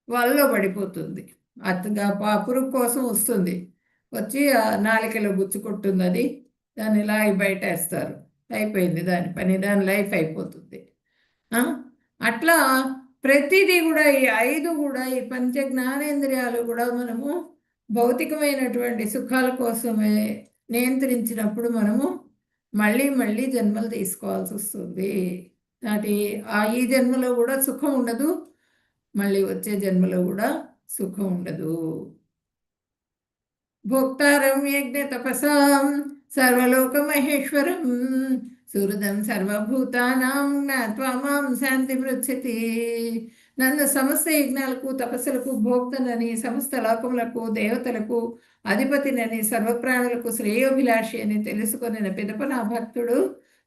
వలలో పడిపోతుంది. అతగా పురుగు కోసం వస్తుంది, వచ్చి ఆ నాలికలో గుచ్చుకుంటుంది, అది దాన్ని లాగి బయటేస్తారు, అయిపోయింది దాని పని, దాని లైఫ్ అయిపోతుంది. అట్లా ప్రతిదీ కూడా ఈ 5 కూడా, ఈ పంచ జ్ఞానేంద్రియాలు కూడా మనము భౌతికమైనటువంటి సుఖాల కోసమే నియంత్రించినప్పుడు మనము మళ్ళీ మళ్ళీ జన్మలు తీసుకోవాల్సి వస్తుంది. ఈ జన్మలో కూడా సుఖం ఉండదు, మళ్ళీ వచ్చే జన్మలో కూడా సుఖం ఉండదు. భోక్తారం యజ్ఞ తపసాం సర్వలోక మహేశ్వరం సుహృదం సర్వభూతానాం జ్ఞాత్వా మాం శాంతి పృచ్చతి. నన్ను సమస్త యజ్ఞాలకు తపస్సులకు భోక్తనని, సమస్త లోకములకు దేవతలకు అధిపతినని, సర్వప్రాణులకు శ్రేయోభిలాషి అని తెలుసుకొని పిదప నా భక్తుడు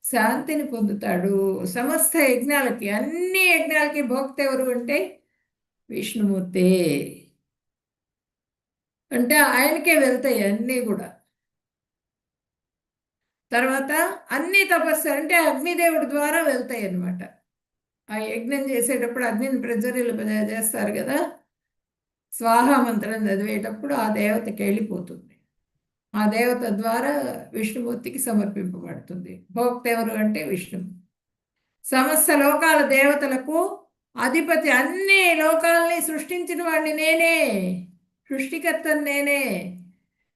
శాంతిని పొందుతాడు. సమస్త యజ్ఞాలకి, అన్ని యజ్ఞాలకి భోక్త ఎవరు అంటే విష్ణుమూర్తి. అంటే ఆయనకే వెళ్తాయి అన్నీ కూడా. తర్వాత అన్ని తపస్సు అంటే అగ్నిదేవుడి ద్వారా వెళ్తాయి అన్నమాట. ఆ యజ్ఞం చేసేటప్పుడు అగ్నిని చేస్తారు కదా, స్వాహా మంత్రం చదివేటప్పుడు ఆ దేవతకి వెళ్ళిపోతుంది, ఆ దేవత ద్వారా విష్ణుమూర్తికి సమర్పింపబడుతుంది. భోక్త ఎవరు అంటే విష్ణువు. సమస్త లోకాల దేవతలకు అధిపతి, అన్ని లోకాలని సృష్టించిన వాడిని నేనే, సృష్టికర్తను నేనే.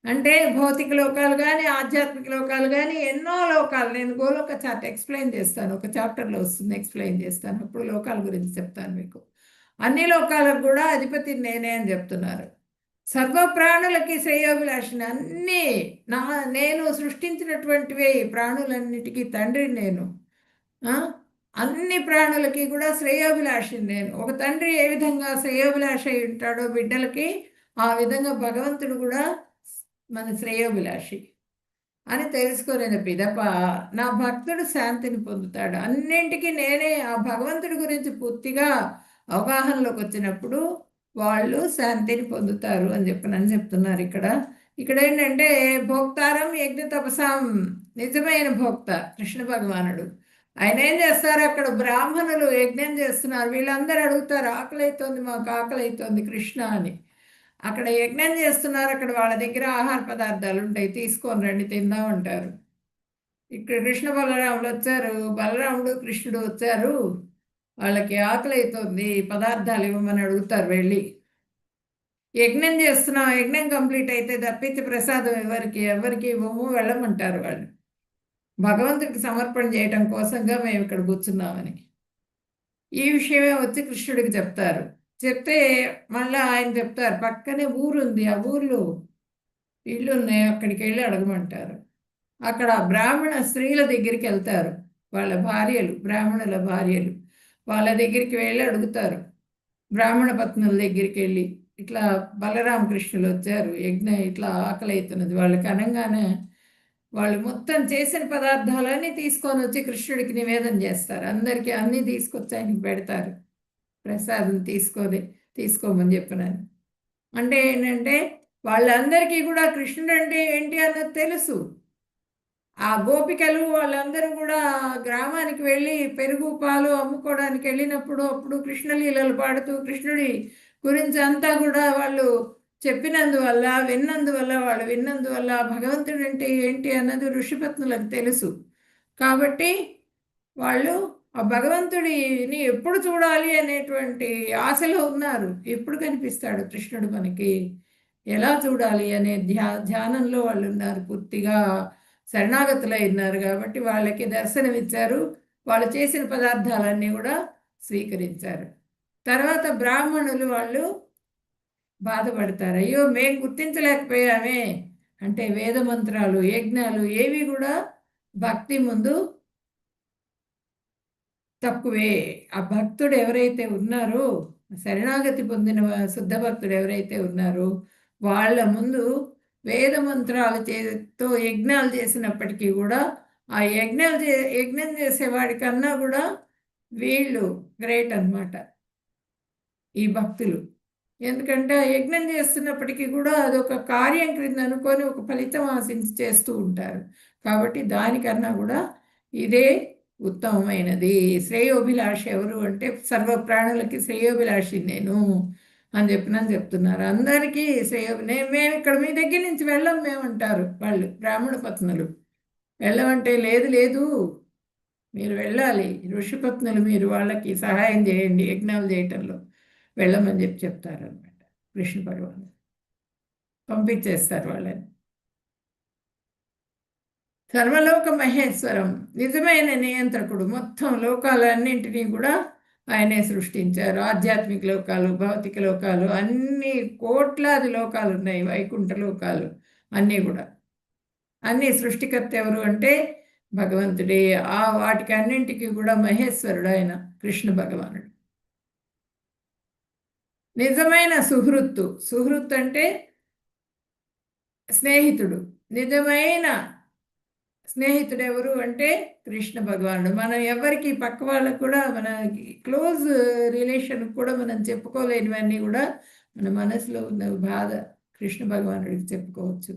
అంటే భౌతిక లోకాలు కానీ ఆధ్యాత్మిక లోకాలు కానీ ఎన్నో లోకాలు. నేను గోలోక చార్ట్ ఎక్స్ప్లెయిన్ చేస్తాను, ఒక చాప్టర్లో వస్తుంది, ఎక్స్ప్లెయిన్ చేస్తాను, అప్పుడు లోకాల గురించి చెప్తాను మీకు. అన్ని లోకాలకు కూడా అధిపతి నేనే అని చెప్తున్నారు. సర్వ ప్రాణులకి శ్రేయోభిలాషిని, అన్నీ నేను సృష్టించినటువంటివే. ప్రాణులన్నిటికీ తండ్రి నేను, అన్ని ప్రాణులకి కూడా శ్రేయోభిలాషిని నేను. ఒక తండ్రి ఏ విధంగా శ్రేయోభిలాష అయి ఉంటాడో బిడ్డలకి, ఆ విధంగా భగవంతుడు కూడా మన శ్రేయోభిలాషి అని తెలుసుకునే పిదప నా భక్తుడు శాంతిని పొందుతాడు. అన్నింటికి నేనే, ఆ భగవంతుడి గురించి పూర్తిగా అవగాహనలోకి వచ్చినప్పుడు వాళ్ళు శాంతిని పొందుతారు అని చెప్తున్నారు ఇక్కడ. ఇక్కడ ఏంటంటే భోక్తారం యజ్ఞ తపసాం, నిజమైన భోక్త కృష్ణ భగవానుడు. ఆయన ఏం చేస్తారు, అక్కడ బ్రాహ్మణులు యజ్ఞం చేస్తున్నారు, వీళ్ళందరూ అడుగుతారు, ఆకలి అవుతోంది, మాకు ఆకలి అవుతోంది కృష్ణ అని. అక్కడ యజ్ఞం చేస్తున్నారు, అక్కడ వాళ్ళ దగ్గర ఆహార పదార్థాలు ఉంటాయి, తీసుకొని రండి తిందాం అంటారు. ఇక్కడ కృష్ణ బలరాముడు వచ్చారు, బలరాముడు కృష్ణుడు వచ్చారు, వాళ్ళకి ఆకలి అవుతుంది, పదార్థాలు ఇవ్వమని అడుగుతారు. వెళ్ళి యజ్ఞం చేస్తున్నాం, యజ్ఞం కంప్లీట్ అయితే తప్పించి ప్రసాదం ఎవరికి ఇవ్వము, వెళ్ళమంటారు వాళ్ళు. భగవంతుడికి సమర్పణ చేయటం కోసంగా మేము ఇక్కడ కూర్చున్నామని ఈ విషయమే వచ్చి కృష్ణుడికి చెప్తారు. చెప్తే మళ్ళీ ఆయన చెప్తారు, పక్కనే ఊరుంది, ఆ ఊర్లో ఇల్లు ఉన్నాయి, అక్కడికి వెళ్ళి అడగమంటారు. అక్కడ బ్రాహ్మణ స్త్రీల దగ్గరికి వెళ్తారు, వాళ్ళ భార్యలు, బ్రాహ్మణుల భార్యలు, వాళ్ళ దగ్గరికి వెళ్ళి అడుగుతారు. బ్రాహ్మణ పత్నుల దగ్గరికి వెళ్ళి, ఇట్లా బలరామకృష్ణులు వచ్చారు, యజ్ఞం ఇట్లా ఆకలి అవుతున్నది వాళ్ళకి అనగానే వాళ్ళు మొత్తం చేసిన పదార్థాలన్నీ తీసుకొని వచ్చి కృష్ణుడికి నివేదన చేస్తారు. అందరికీ అన్నీ తీసుకొచ్చి ఆయనకి పెడతారు, ప్రసాదం తీసుకోమని చెప్పినాను. అంటే ఏంటంటే వాళ్ళందరికీ కూడా కృష్ణుడు అంటే ఏంటి అన్నది తెలుసు. ఆ గోపికలు వాళ్ళందరూ కూడా గ్రామానికి వెళ్ళి పెరుగు పాలు అమ్ముకోవడానికి వెళ్ళినప్పుడు అప్పుడు కృష్ణలీలలు పాడుతూ కృష్ణుడి గురించి అంతా కూడా వాళ్ళు చెప్పినందువల్ల, వాళ్ళు విన్నందువల్ల భగవంతుడు అంటే ఏంటి అన్నది ఋషిపత్నులకు తెలుసు. కాబట్టి వాళ్ళు ఆ భగవంతుడిని ఎప్పుడు చూడాలి అనేటువంటి ఆశలో ఉన్నారు. ఎప్పుడు కనిపిస్తాడు కృష్ణుడు మనకి, ఎలా చూడాలి అనే ధ్యానంలో వాళ్ళు ఉన్నారు. పూర్తిగా శరణాగతులై ఉన్నారు కాబట్టి వాళ్ళకి దర్శనమిచ్చారు. వాళ్ళు చేసిన పదార్థాలన్నీ కూడా స్వీకరించారు. తర్వాత బ్రాహ్మణులు వాళ్ళు బాధపడతారు. అయ్యో మేము గుర్తించలేకపోయామే అంటే వేద మంత్రాలు, యజ్ఞాలు ఏవి కూడా భక్తి ముందు తక్కువే. ఆ భక్తుడు ఎవరైతే ఉన్నారో, శరణాగతి పొందిన శుద్ధ భక్తుడు ఎవరైతే ఉన్నారో వాళ్ళ ముందు వేద మంత్రాలు చేతో యజ్ఞాలు చేసినప్పటికీ కూడా ఆ యజ్ఞం చేసేవాడి కన్నా కూడా వీళ్ళు గ్రేట్ అన్నమాట ఈ భక్తులు. ఎందుకంటే ఆ యజ్ఞం చేస్తున్నప్పటికీ కూడా అదొక కార్యం క్రింద అనుకొని ఒక ఫలితం ఆశించి చేస్తూ ఉంటారు. కాబట్టి దానికన్నా కూడా ఇదే ఉత్తమమైనది. శ్రేయోభిలాషి ఎవరు అంటే సర్వ ప్రాణులకి శ్రేయోభిలాషి నేను అని చెప్తున్నారు. అందరికీ మేము ఇక్కడ మీ దగ్గర నుంచి వెళ్ళం మేమంటారు వాళ్ళు బ్రాహ్మణ పత్నులు. వెళ్ళమంటే లేదు లేదు మీరు వెళ్ళాలి, ఋషిపత్నులు మీరు వాళ్ళకి సహాయం చేయండి యజ్ఞాలు చేయటంలో వెళ్ళమని చెప్తారనమాట. కృష్ణ భగవాన్ పంపించేస్తారు వాళ్ళని. సర్వలోక మహేశ్వరం, నిజమైన నియంత్రకుడు. మొత్తం లోకాలన్నింటినీ కూడా ఆయనే సృష్టించారు. ఆధ్యాత్మిక లోకాలు, భౌతిక లోకాలు, అన్ని కోట్లాది లోకాలు ఉన్నాయి, వైకుంఠ లోకాలు అన్నీ కూడా. అన్ని సృష్టికర్త ఎవరు అంటే భగవంతుడే. వాటికి అన్నింటికి కూడా మహేశ్వరుడు ఆయన కృష్ణ భగవానుడు. నిజమైన సుహృత్ అంటే స్నేహితుడు. నిజమైన స్నేహితుడు ఎవరు అంటే కృష్ణ భగవానుడు. మనం ఎవరికి పక్క వాళ్ళకు కూడా మన క్లోజ్ రిలేషన్ కూడా మనం చెప్పుకోలేనివన్నీ కూడా మన మనసులో ఉన్న బాధ కృష్ణ భగవానుడికి చెప్పుకోవచ్చు.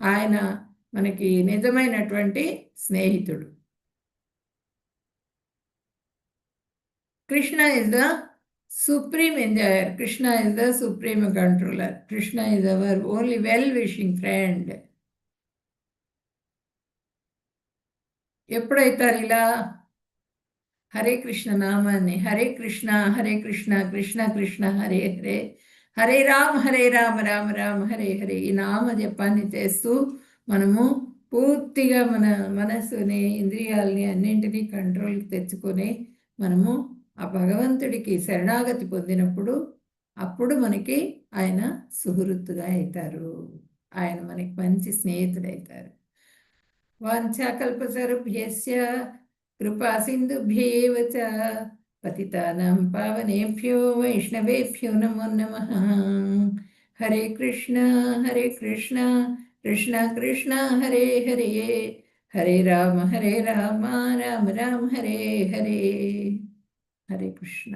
ఆయన మనకి నిజమైనటువంటి స్నేహితుడు. Krishna is the supreme enjoyer. Krishna is the supreme controller. Krishna is our only well-wishing friend. ఎప్పుడైతారు ఇలా హరే కృష్ణ నామాన్ని, హరే కృష్ణ కృష్ణ కృష్ణ హరే హరే, హరే రామ రామ రామ హరే హరే, ఈ నామ జపాన్ని చేస్తూ మనము పూర్తిగా మన మనస్సుని, ఇంద్రియాలని అన్నింటినీ కంట్రోల్కి తెచ్చుకొని మనము ఆ భగవంతుడికి శరణాగతి పొందినప్పుడు అప్పుడు మనకి ఆయన సుహృత్తుగా అవుతారు. ఆయన మనకి మంచి స్నేహితుడవుతారు. వాంఛాకల్పతరుభ్యస్య కృపా సింధుభ్యేవ చ పతితానాం పావనేభ్యో వైష్ణవేభ్యో నమో నమః. హరే కృష్ణ కృష్ణ కృష్ణ హరే హరే, హరే రామ రామ రామ హరే హరే. హరే కృష్ణ.